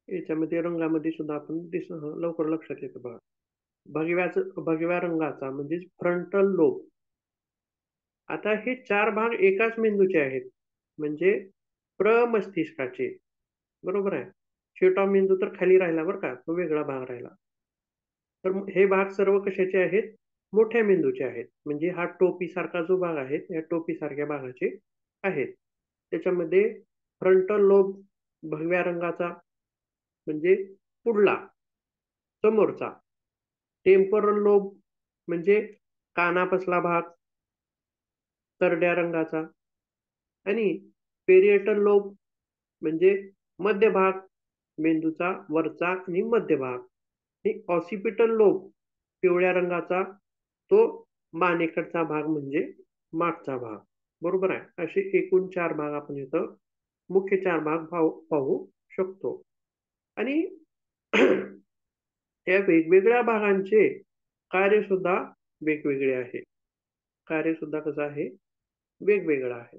याच्यामध्ये रंगामध्ये सुद्धा आपण लवकर लक्षात येतं बघा. भगव्या रंगाचा म्हणजे फ्रंटल लोब. आता हे चार भाग एकाच मेंदूचे आहेत, म्हणजे प्रमस्तिष्काचे, बरोबर आहे. छोटा मेंदू तर खाली राहिला बरं का, तो वेगळा भाग राहिला. तर हे भाग सर्व कशाचे आहेत? मोठ्या मेंदूचे आहेत. म्हणजे हा टोपी सारखा जो भाग आहे या टोपी सारख्या भागाचे आहेत. त्याच्यामध्ये फ्रंटल लोब भगव्या रंगाचा म्हणजे पुढला, समोरचा. टेम्पोरल लोब म्हणजे कानापासला भाग, करड्या रंगाचा. आणि पेरिएटल लोब म्हणजे मध्य भाग, मेंदूचा वरचा आणि मध्य भाग. आणि ऑसिपिटल लोब पिवळ्या रंगाचा, तो मानेकडचा भाग म्हणजे मागचा भाग, बरोबर आहे. असे एकूण चार भाग आपण इथं मुख्य चार भाग पाहू शकतो. आणि या वेगवेगळ्या भागांचे कार्य सुद्धा वेगवेगळे आहे. कार्य सुद्धा कसं आहे? वेगवेगळं आहे.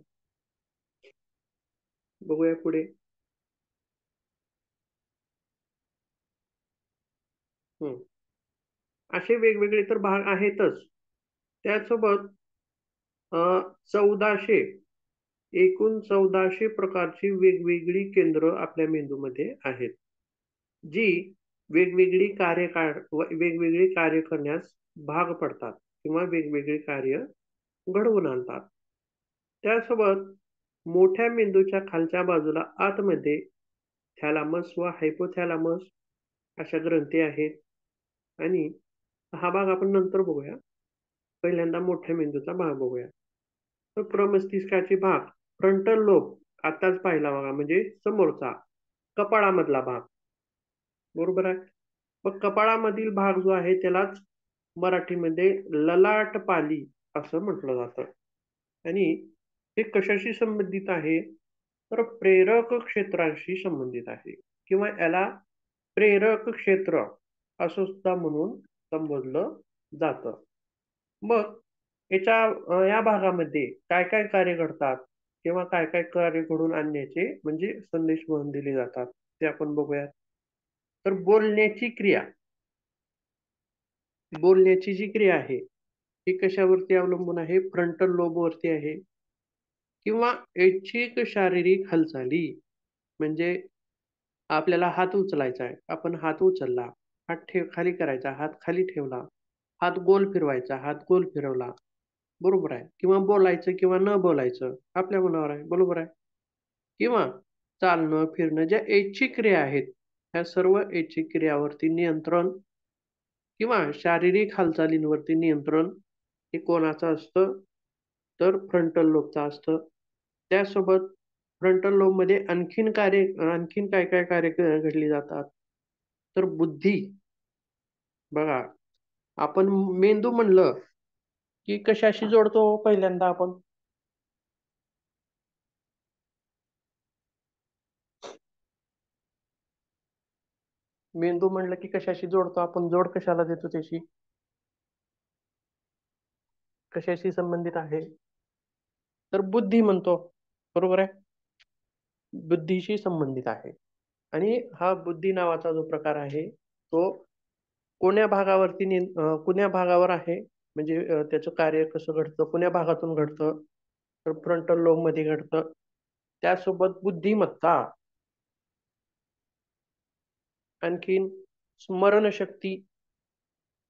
बघूया पुढे. असे वेगवेगळे तर भाग आहेतच. त्यासोबत 1400 एकूण 1400 प्रकारची वेगवेगळी केंद्र आपल्या मेंदूमध्ये आहेत, जी वेगवेगळी कार्य करण्यास भाग पडतात किंवा वेगवेगळी कार्य घडवून आणतात. त्यासोबत मोठ्या मेंदूच्या खालच्या बाजूला आतमध्ये थॅलामस व हायपोथॅलामस अशा ग्रंथी आहेत आणि हा भाग आपण नंतर बघूया. पहिल्यांदा मोठ्या मेंदूचा भाग बघूया. तर प्रमस्तिष्काचे भाग फ्रंटल लोब आताच पाहिला बघा, म्हणजे समोरचा कपाळामधला भाग, बरोबर आहे. मग कपाळामधील भाग जो आहे त्यालाच मराठीमध्ये ललाटपाली असं म्हटलं जातं. आणि हे कशाशी संबंधित आहे, तर प्रेरक क्षेत्रांशी संबंधित आहे किंवा याला प्रेरक क्षेत्र असं सुद्धा म्हणून संबोधलं जातं. मग या भागामध्ये काय काय कार्य घडतात किंवा काय काय कार्य घडून आणण्याचे म्हणजे संदेश म्हणून दिले जातात ते आपण बघूयात. तर बोलण्याची जी क्रिया आहे ती कशावरती अवलंबून आहे, फ्रंटल लोब वरती आहे. किंवा ऐच्छिक शारीरिक हालचाली, म्हणजे आपल्याला हात उचलायचा आहे, आपण हात उचलला, हात खाली करायचा, हात खाली ठेवला, हात गोल फिरवायचा, हात गोल फिरवला, बरोबर आहे. किंवा बोलायचं किंवा न बोलायचं आपल्या मनावर आहे, बरोबर आहे. किंवा चालणं फिरणं, ज्या ऐच्छिक क्रिया आहेत ह्या सर्व ऐच्छिक क्रियावरती नियंत्रण किंवा शारीरिक हालचालींवरती नियंत्रण हे कोणाचं असतं, तर फ्रंटल लोबचं असतं. त्यासोबत फ्रंटल लोबमध्ये आणखीन काय काय कार्य घडली जातात, तर बुद्धी. बघा, आपण मेंदू म्हणलं की कशाशी जोडतो पहिल्यांदा आपण, मेंदू म्हणलं की कशाशी जोडतो आपण, जोड कशाला देतो त्याशी, कशाशी संबंधित आहे, तर बुद्धी म्हणतो, बरोबर आहे. बुद्धीशी संबंधित आहे. आणि हा बुद्धी नावाचा जो प्रकार आहे तो कोण्या भागावर आहे, म्हणजे त्याचं कार्य कसं घडतं, कोण्या भागातून घडतं, तर फ्रंटल लोब मध्ये घडतं. त्यासोबत बुद्धिमत्ता, आणखीन स्मरणशक्ती,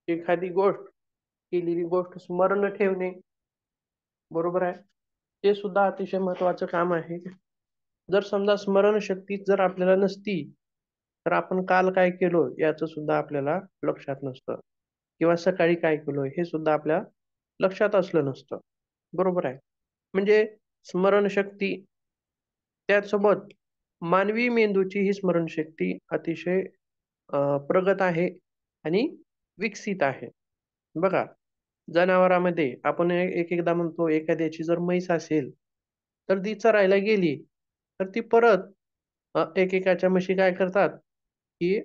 एखादी गोष्ट केलेली गोष्ट स्मरण ठेवणे, बरोबर आहे, ते सुद्धा अतिशय महत्वाचं काम आहे. जर समजा स्मरणशक्ती जर आपल्याला नसती तर आपण काल काय केलो याचं सुद्धा आपल्याला लक्षात नसतं किंवा सकाळी काय केलं हे सुद्धा आपल्या लक्षात असलं नसतं, बरोबर आहे. म्हणजे स्मरणशक्ती, त्याचसोबत मानवी मेंदूची ही स्मरणशक्ती अतिशय प्रगत आहे आणि विकसित आहे. बघा, जनावरांमध्ये आपण एकदा म्हणतो एखाद्याची जर म्हैस असेल तर ती चरायला गेली तर ती परत एकेकाच्या म्हशी काय करतात, की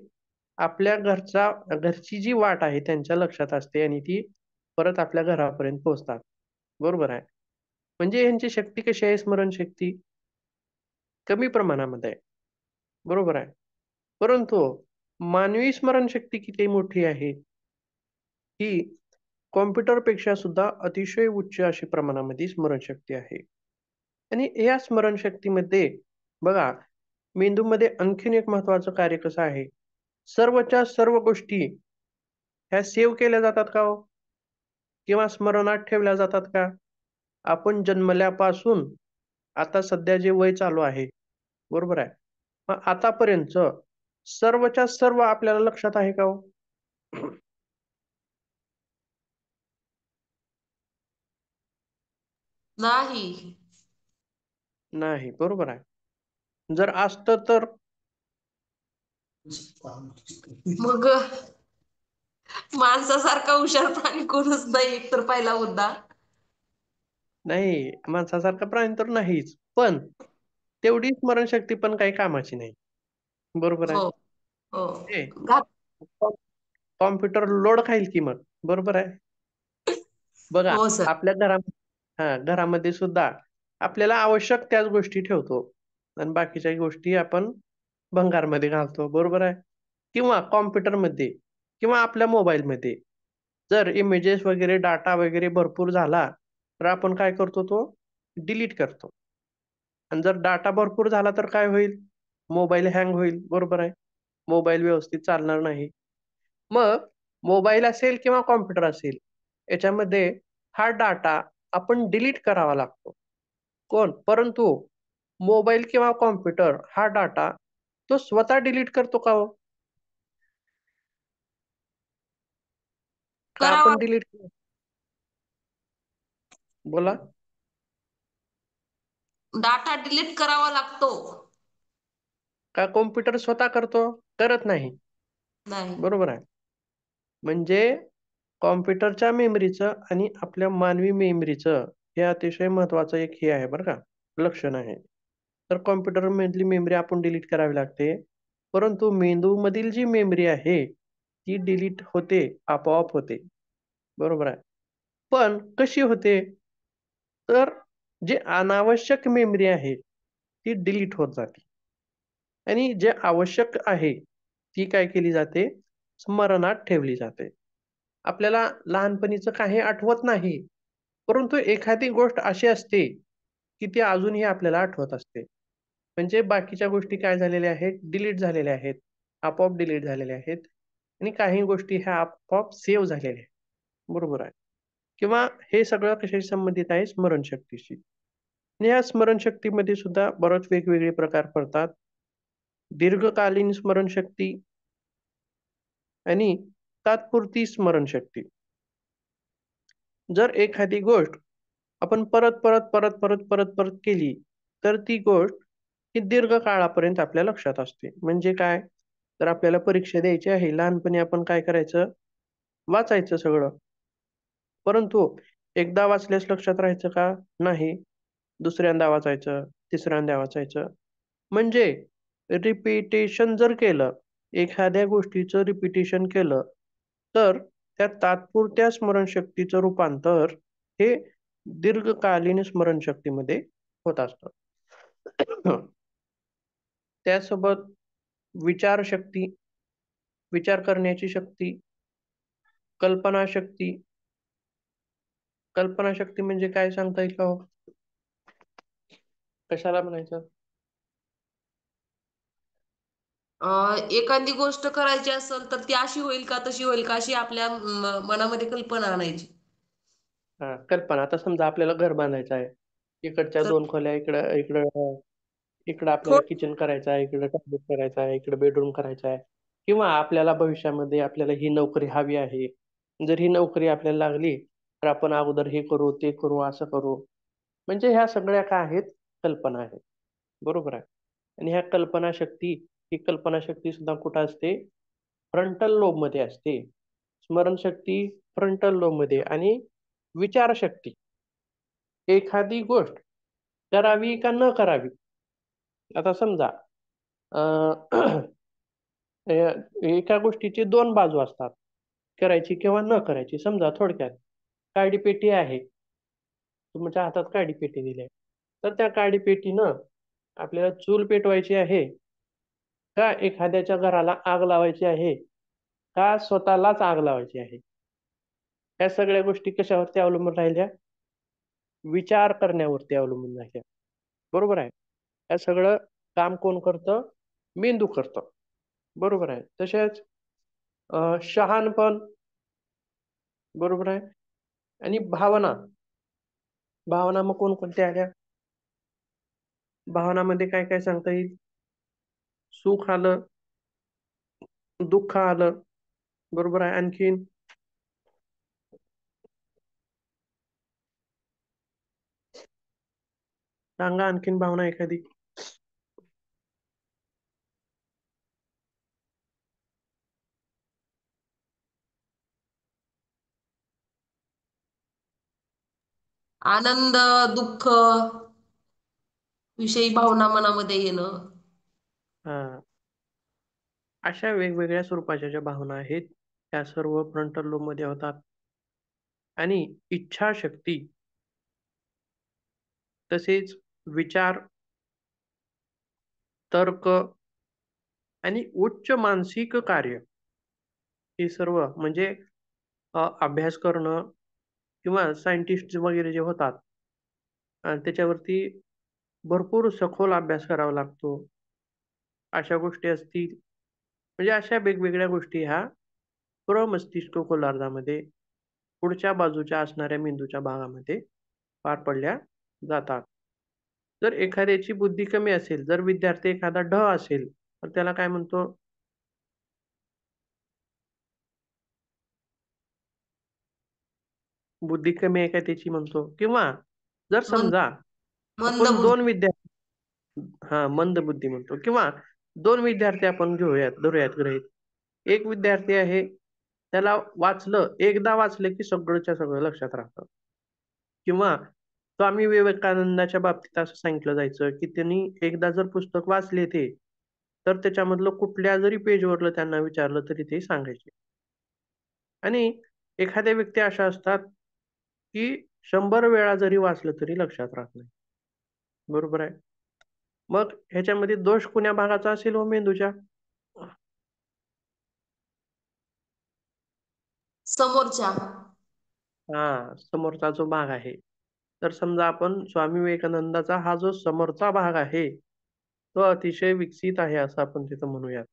आपल्या घरची जी वाट आहे त्यांच्या लक्षात असते आणि ती परत आपल्या घरापर्यंत पोहोचतात, बरोबर आहे. म्हणजे यांची शक्ती कशी आहे, स्मरणशक्ती कमी प्रमाणामध्ये आहे, बरोबर आहे. परंतु मानवी स्मरणशक्ती किती मोठी आहे, ही कॉम्प्युटरपेक्षा सुद्धा अतिशय उच्च अशी प्रमाणामध्ये स्मरणशक्ती आहे. आणि या स्मरणशक्तीमध्ये बघा, मेंदूमध्ये आणखीन एक महत्वाचं कार्य कसं आहे, सर्वच्या सर्व गोष्टी ह्या सेव्ह केल्या जातात का हो, किंवा स्मरणात ठेवल्या जातात का? आपण जन्मल्यापासून आता सध्या जे वय चालू आहे, बरोबर आहे, मग आतापर्यंत सर्वच्या सर्व आपल्याला लक्षात आहे का हो? नाही. नाही, बरोबर आहे. जर असतं तर मग माणसासारखा हुशार प्राणी कोणच नाही, एकतर पहिला मुद्दा. नाही, माणसासारखा प्राणी तर नाहीच, पण तेवढी स्मरणशक्ती पण काही कामाची नाही, बरोबर आहे. हो हो. ते घात कॉम्प्युटर लोड खाईल की मग, बरोबर आहे. बघा, हो सर. आपल्या घरामध्ये सुद्धा आपल्याला आवश्यक त्याच गोष्टी ठेवतो आणि बाकीच्या गोष्टी आपण भंगारमध्ये घालतो, बरोबर आहे. किंवा कॉम्प्युटरमध्ये किंवा आपल्या मोबाईलमध्ये जर इमेजेस वगैरे डाटा वगैरे भरपूर झाला तर आपण काय करतो, तो डिलीट करतो. आणि जर डाटा भरपूर झाला तर काय होईल, मोबाईल हँग होईल. बरोबर आहे, मोबाईल व्यवस्थित चालणार नाही. मग मोबाईल असेल किंवा कॉम्प्युटर असेल, याच्यामध्ये हा डाटा आपण डिलीट करावा लागतो. कोण? परंतु मोबाईल किंवा कॉम्प्युटर हा डाटा तो स्वतः डिलीट करतो का हो? का करावा आपण डिलीट? बोला. डाटा डिलीट करावा लागतो. का कॉम्प्युटर स्वतः करतो? करत नाही. नाही. बरोबर आहे. म्हणजे कॉम्प्युटरच्या मेमरीचं आणि आपल्या मानवी मेमरीचं हे अतिशय महत्वाचं एक हे आहे बरं का, लक्षण आहे. तर कॉम्प्युटर मधली मेमरी आपण डिलीट करावी लागते. परंतु मेंदूमधील जी मेमरी आहे ती डिलीट होते, आपोआप होते. बरोबर आहे. पण कशी होते? तर जे अनावश्यक मेमरी आहे ती डिलीट होत जाते. आणि जे आवश्यक आहे ती काय केली जाते? स्मरणात ठेवली जाते. आपल्याला लहानपणीचं काही आठवत नाही, परंतु एखादी गोष्ट अशी असते, की ती अजूनही आपल्याला आठवत असते. म्हणजे बाकीच्या गोष्टी काय झालेल्या आहेत? डिलीट झालेल्या आहेत. आपोआप डिलीट झालेल्या आहेत आणि काही गोष्टी ह्या आपोआप सेव्ह झालेल्या आहेत. बरोबर आहे. किंवा हे सगळं कशाशी संबंधित आहे? स्मरणशक्तीशी. आणि या स्मरणशक्तीमध्ये सुद्धा बरेच वेगवेगळे प्रकार पडतात. दीर्घकालीन स्मरणशक्ती आणि तात्पुरती स्मरणशक्ती. जर एखादी गोष्ट आपण परत केली, तर ती गोष्ट ही दीर्घ काळापर्यंत आपल्या लक्षात असते. म्हणजे काय? तर आपल्याला परीक्षा द्यायची आहे. लहानपणी आपण काय करायचं? वाचायचं सगळं. परंतु एकदा वाचल्यास लक्षात राहायचं का? नाही. दुसऱ्यांदा वाचायचं, तिसऱ्यांदा वाचायचं. म्हणजे रिपिटेशन जर केलं, एखाद्या गोष्टीचं रिपिटेशन केलं, तर त्या तात्पुरत्या स्मरणशक्तीचं रूपांतर हे दीर्घकालीन स्मरणशक्तीमध्ये होत असतं. त्यासोबत विचारशक्ती, विचार करण्याची शक्ती, कल्पनाशक्ती. कल्पनाशक्ती म्हणजे काय सांगता येईल का हो? कशाला म्हणायचं? एखादी गोष्ट करायची असेल तर ती अशी होईल का तशी होईल का अशी आपल्या मनामध्ये कल्पना आणायची. कल्पना. आता समजा आपल्याला घर बांधायचं आहे. इकडच्या तर 2 खोल्या इकडं इकडं इकडं आपल्याला थोड किचन करायचं आहे, इकडं टॉयलेट करायचं आहे, इकडं बेडरूम करायचा आहे. किंवा आपल्याला भविष्यामध्ये आपल्याला ही नोकरी हवी आहे. जर ही नोकरी आपल्याला लागली, तर आपण अगोदर हे करू, ते करू, असं करू. म्हणजे ह्या सगळ्या काय आहेत? कल्पना आहेत. बरोबर आहे. आणि ह्या कल्पनाशक्ती, ही कल्पनाशक्ती सुद्धा कुठं असते? फ्रंटल लोबमध्ये असते. स्मरणशक्ती फ्रंटल लोबमध्ये आणि विचारशक्ती, एखादी गोष्ट करावी का न करावी. आता समजा अ, एका गोष्टीची 2 बाजू असतात. करायची किंवा न करायची. समजा थोडक्यात काडीपेटी आहे. तुमच्या हातात काडीपेटी दिली आहे. तर त्या काडीपेटीनं आपल्याला चूल पेटवायची आहे का एखाद्याच्या घराला आग लावायची आहे का स्वतःलाच आग लावायची आहे. ह्या सगळ्या गोष्टी कशावरती अवलंबून राहिल्या? विचार करण्यावरती अवलंबून राहिल्या. बरोबर आहे. हे सगळं काम कोण करतं? मेंदू करतं. बरोबर आहे. तसेच शहाणपण. बरोबर आहे. आणि भावना. भावना मग कोणकोणत्या आल्या? भावनामध्ये काय काय सांगता येईल? सुख आलं, दुःख आलं. बरोबर आहे. आणखीन सांगा आणखीन भावना एखादी. आनंद, दुःख विषयी भावना मनामध्ये येणं. हा. अशा वेगवेगळ्या स्वरूपाच्या ज्या भावना आहेत त्या सर्व फ्रंटल लोब मध्ये होतात. आणि इच्छाशक्ती, तसेच विचार, तर्क आणि उच्च मानसिक कार्य, हे सर्व म्हणजे अभ्यास करणं किंवा सायंटिस्ट वगैरे जे होतात त्याच्यावरती भरपूर सखोल अभ्यास करावा लागतो. अशा गोष्टी असतील. म्हणजे अशा वेगवेगळ्या गोष्टी ह्या प्रमस्तिष्क गोलार्धामध्ये पुढच्या बाजूच्या असणाऱ्या मेंदूच्या भागामध्ये पार पडल्या जातात. जर एखाद्याची बुद्धी कमी असेल, जर विद्यार्थी एखादा ढ असेल, तर त्याला काय म्हणतो? बुद्धी कमी आहे का त्याची म्हणतो. किंवा जर मंद समजा मंद आपण बुद्धी. 2 विद्यार्थी मंदबुद्धी म्हणतो किंवा 2 विद्यार्थी आपण धरूयात गृहीत. एक विद्यार्थी आहे, त्याला एकदा वाचलं की सगळंच्या सगळं लक्षात राहतं. किंवा स्वामी विवेकानंदाच्या बाबतीत असं सांगितलं जायचं, की त्यांनी एकदा जर पुस्तक वाचले ते, तर त्याच्यामधलं कुठल्या जरी पेजवरलं त्यांना विचारलं तरी ते सांगायचे. आणि एखाद्या व्यक्ती अशा असतात, की 100 वेळा जरी वाचलं तरी लक्षात राहत नाही. बरोबर आहे. मग ह्याच्यामध्ये दोष कुण्या भागाचा असेल हो मेंदूच्या? समोरच्या. समोरचा जो भाग आहे. तर समजा आपण स्वामी विवेकानंदाचा हा जो समोरचा भाग आहे, तो अतिशय विकसित आहे असं आपण तिथं म्हणूयात.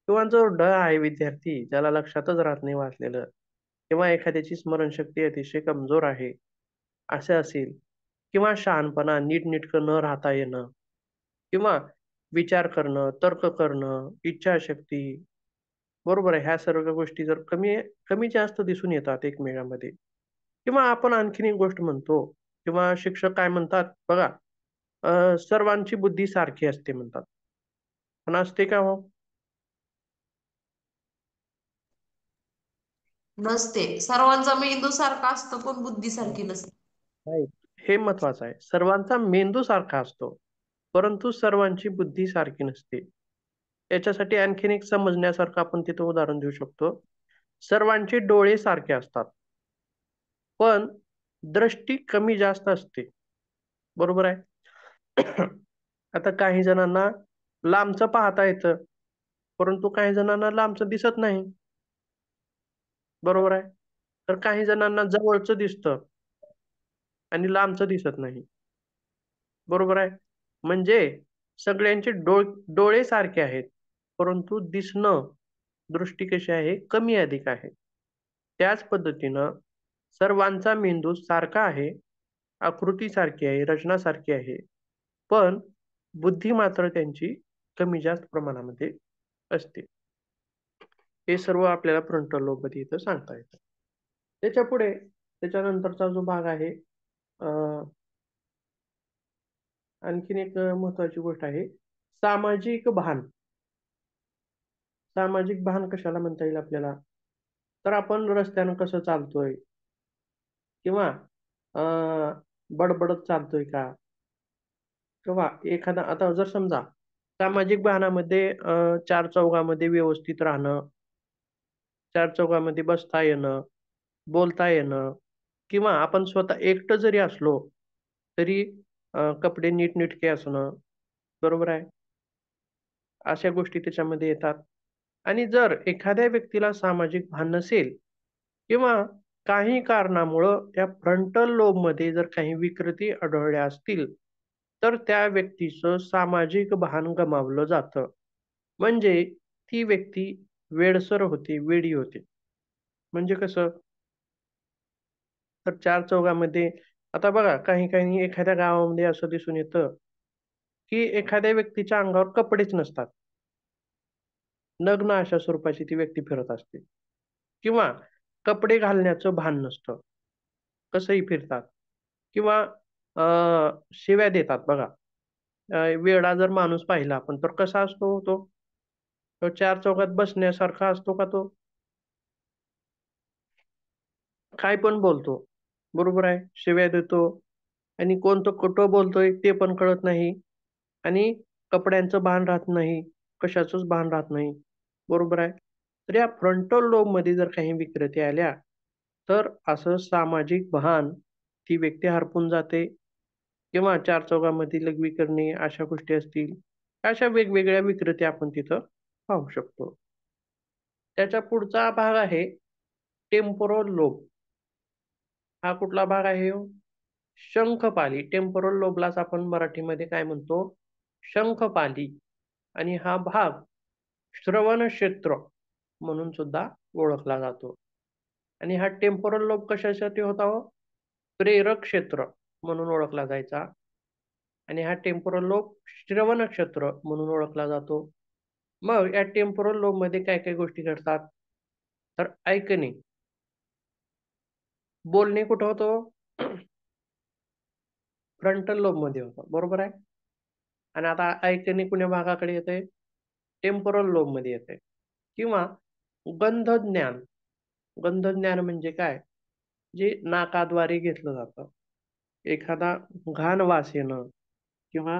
किंवा जो ड आहे विद्यार्थी, ज्याला लक्षातच राहत नाही वाचलेलं किंवा एखाद्याची स्मरणशक्ती अतिशय कमजोर आहे, असं असेल किंवा शहाणपणा, नीटनेटकं न राहता येणं किंवा विचार करणं, तर्क करणं, इच्छाशक्ती, बरोबर आहे. ह्या सर्व गोष्टी जर कमी जास्त दिसून येतात एकमेकांमध्ये किंवा आपण आणखीन एक गोष्ट म्हणतो किंवा शिक्षक काय म्हणतात बघा, सर्वांची बुद्धी सारखी असते म्हणतात. पण असते का हो? नसते. सर्वांचा मेंदू सारखा असतो पण बुद्धी सारखी नसते. नाही. हे महत्वाचं आहे. सर्वांचा मेंदू सारखा असतो, परंतु सर्वांची बुद्धी सारखी नसते. याच्यासाठी आणखीन एक समजण्यासारखं आपण तिथं उदाहरण देऊ शकतो. सर्वांचे डोळे सारखे असतात, पण दृष्टी कमी जास्त असते. बरोबर आहे. आता काही जणांना लांबचं पाहता येतं, परंतु काही जणांना लांबचं दिसत नाही. बरोबर आहे. तर काही जणांना जवळचं दिसतं आणि लांबचं दिसत नाही. बरोबर आहे. म्हणजे सगळ्यांचे डोळे सारखे आहेत, परंतु दृष्टी कशी आहे, कमी अधिक आहे. त्याच पद्धतीनं सर्वांचा मेंदू सारखा आहे, आकृती सारखी आहे, रचना सारखी आहे. पण बुद्धी मात्र त्यांची कमी जास्त प्रमाणामध्ये असते. हे सर्व आपल्याला फ्रंटल लोबमध्ये इथं सांगता येतं. त्याच्यापुढे त्याच्यानंतरचा जो भाग आहे, आणखीन एक महत्वाची गोष्ट आहे, सामाजिक भान. सामाजिक भान कशाला म्हणता येईल आपल्याला? तर आपण रस्त्यानं कसं चालतोय किंवा अ, बडबडत चालतोय का? किंवा एखादा आता जर समजा सामाजिक भानामध्ये चार चौघामध्ये व्यवस्थित राहणं, चार चौघामध्ये बसता येणं, बोलता येणं किंवा आपण स्वतः एकटं जरी असलो, तरी कपडे नीटनेटके असणं, बरोबर आहे. अशा गोष्टी त्याच्यामध्ये येतात. आणि जर एखाद्या व्यक्तीला सामाजिक भान नसेल किंवा काही कारणामुळं त्या फ्रंटल लोबमध्ये जर काही विकृती आढळल्या असतील, तर त्या व्यक्तीचं सामाजिक भान गमावलं जातं. म्हणजे ती व्यक्ती वेडसर होते, वेडी होते. म्हणजे कसं? तर चार चौघामध्ये आता बघा काही एखाद्या गावामध्ये असं दिसून येतं, की एखाद्या व्यक्तीच्या अंगावर कपडेच नसतात. नग्न अशा स्वरूपाची ती व्यक्ती फिरत असते किंवा कपडे घालण्याचं भान नसतं. कसंही फिरतात किंवा शिव्या देतात बघा. वेडा जर माणूस पाहिला आपण तर कसा असतो तो? तो चार चौघात बसण्यासारखा असतो का तो? काय पण बोलतो. बरोबर आहे. शिव्या देतो आणि कोणतं खोटं बोलतोय ते पण कळत नाही आणि कपड्यांचं भान राहत नाही, कशाचंच भान राहत नाही. बरोबर आहे. तर या फ्रंटल लोबमध्ये जर काही विकृती आल्या, तर असं सामाजिक भान ती व्यक्ती हरपून जाते किंवा चार चौघामध्ये लघवी करणे अशा गोष्टी असतील. अशा वेगवेगळ्या विकृती आपण तिथं पाहू शकतो. त्याच्या पुढचा भाग आहे टेम्पोरल लोब हा कुठला भाग आहे हो? शंखपाली. टेम्पोरल लोबलाच आपण मराठीमध्ये काय म्हणतो? शंखपाली. आणि हा भाग श्रवण क्षेत्र म्हणून सुद्धा ओळखला जातो. आणि हा टेम्पोरल लोब कशासाठी होता हो? प्रेरक क्षेत्र म्हणून ओळखला जायचा. आणि हा टेम्पोरल लोब श्रवण क्षेत्र म्हणून ओळखला जातो. मग या टेम्पोरल लोब मध्ये काय काय गोष्टी घडतात? तर ऐकणे, बोलणे कुठं होतं? फ्रंटल लोब मध्ये होतं, बरोबर आहे. आणि आता ऐकणे कुण्या भागाकडे येते? टेम्पोरल लोब मध्ये येते. किंवा गंधज्ञान. गंधज्ञान म्हणजे काय? जे नाकाद्वारे घेतलं जातं. एखादा घाण वास येणं किंवा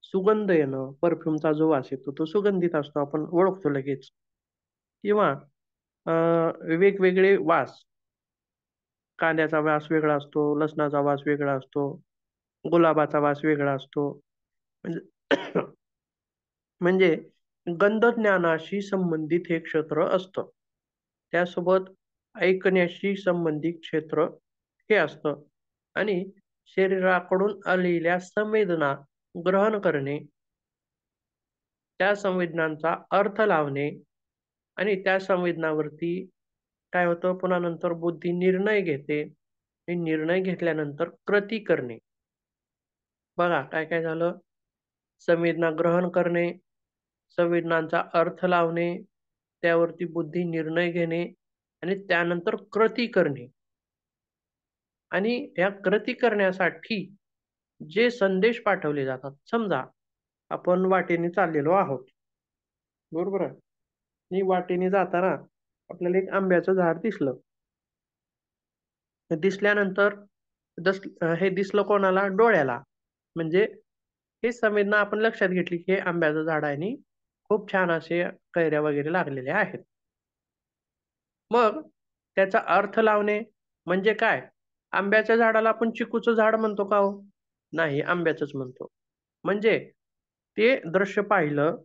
सुगंध येणं, परफ्यूमचा जो वास येतो तो सुगंधित असतो, आपण ओळखतो लगेच. किंवा वेगवेगळे वास, कांद्याचा वास वेगळा असतो, लसणाचा वास वेगळा असतो, गुलाबाचा वास वेगळा असतो. म्हणजे म्हणजे गंधज्ञानाशी संबंधित हे क्षेत्र असतं. त्यासोबत ऐकण्याशी संबंधित क्षेत्र हे असतं. आणि शरीराकडून आलेल्या संवेदना ग्रहण करणे, त्या संवेदनांचा अर्थ लावणे आणि त्या संवेदनावरती काय होतं, पुन्हा नंतर बुद्धी निर्णय घेते. हे निर्णय घेतल्यानंतर कृती करणे. बघा काय काय झालं? संवेदना ग्रहण करणे, संवेदनांचा अर्थ लावणे, त्यावरती बुद्धी निर्णय घेणे आणि त्यानंतर कृती करणे. आणि या कृती करण्यासाठी जे संदेश पाठवले जातात, समजा आपण वाटेने चाललेलो आहोत, बरोबर आहे. आणि वाटेने जाताना आपल्याला एक आंब्याचं झाड दिसलं. दिसल्यानंतर हे दिसलं कोणाला? डोळ्याला. म्हणजे हे संवेदना आपण लक्षात घेतली की हे आंब्याचं झाड आहे आणि खूप छान असे कैऱ्या वगैरे लागलेल्या आहेत. मग त्याचा अर्थ लावणे म्हणजे काय? आंब्याच्या झाडाला आपण चिकूचं झाड म्हणतो का हो? नाही, आंब्याचंच म्हणतो. म्हणजे ते दृश्य पाहिलं,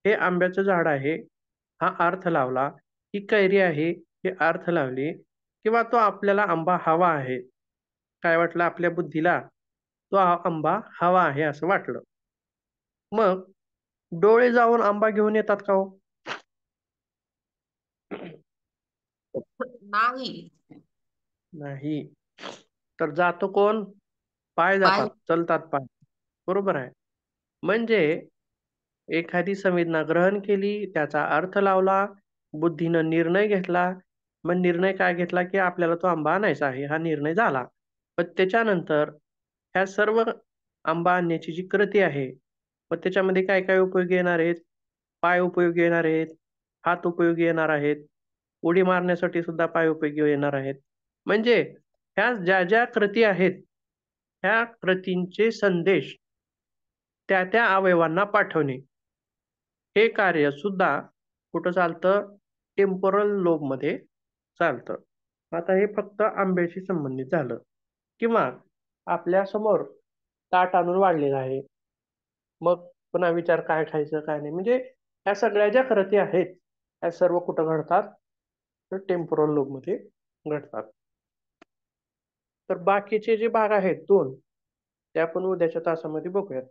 हे आंब्याचं झाड आहे, हा अर्थ लावला. ही कैरी आहे, हे अर्थ लावली. किंवा तो आपल्याला आंबा हवा आहे. काय वाटलं आपल्या बुद्धीला? तो आंबा हवा आहे असं वाटलं. मग डोळे जाऊन आंबा घेऊन येतात का हो? नाही. नाही. तर जातो कोण? पाय पाय. जातात, चलतात पाय. बरोबर आहे. म्हणजे एखादी संवेदना ग्रहण केली, त्याचा अर्थ लावला, बुद्धीनं निर्णय घेतला. मग निर्णय काय घेतला, की आपल्याला तो आंबा आणायचा आहे, हा निर्णय झाला. पण त्याच्यानंतर ह्या सर्व आंबा आणण्याची जी कृती आहे, मग त्याच्यामध्ये काय काय उपयोगी येणार आहेत? पाय उपयोगी येणार आहेत, हात उपयोगी येणार आहेत, उडी मारण्यासाठी सुद्धा पाय उपयोगी येणार आहेत. म्हणजे ह्या ज्या ज्या कृती आहेत, ह्या कृतींचे संदेश त्या त्या अवयवांना पाठवणे, हे कार्य सुद्धा कुठं चालतं? टेम्पोरल लोबमध्ये चालतं. आता हे फक्त आंब्याशी संबंधित झालं. किंवा आपल्या समोर ताट आणून वाढलेलं आहे. मग पुन्हा विचार काय खायचं काय नाही. म्हणजे ह्या सगळ्या ज्या कृती आहेत, ह्या सर्व कुठं घडतात? तर टेम्पोरल लोबमध्ये घडतात. तर बाकीचे जे भाग आहेत 2, ते आपण उद्याच्या तासामध्ये बघूयात.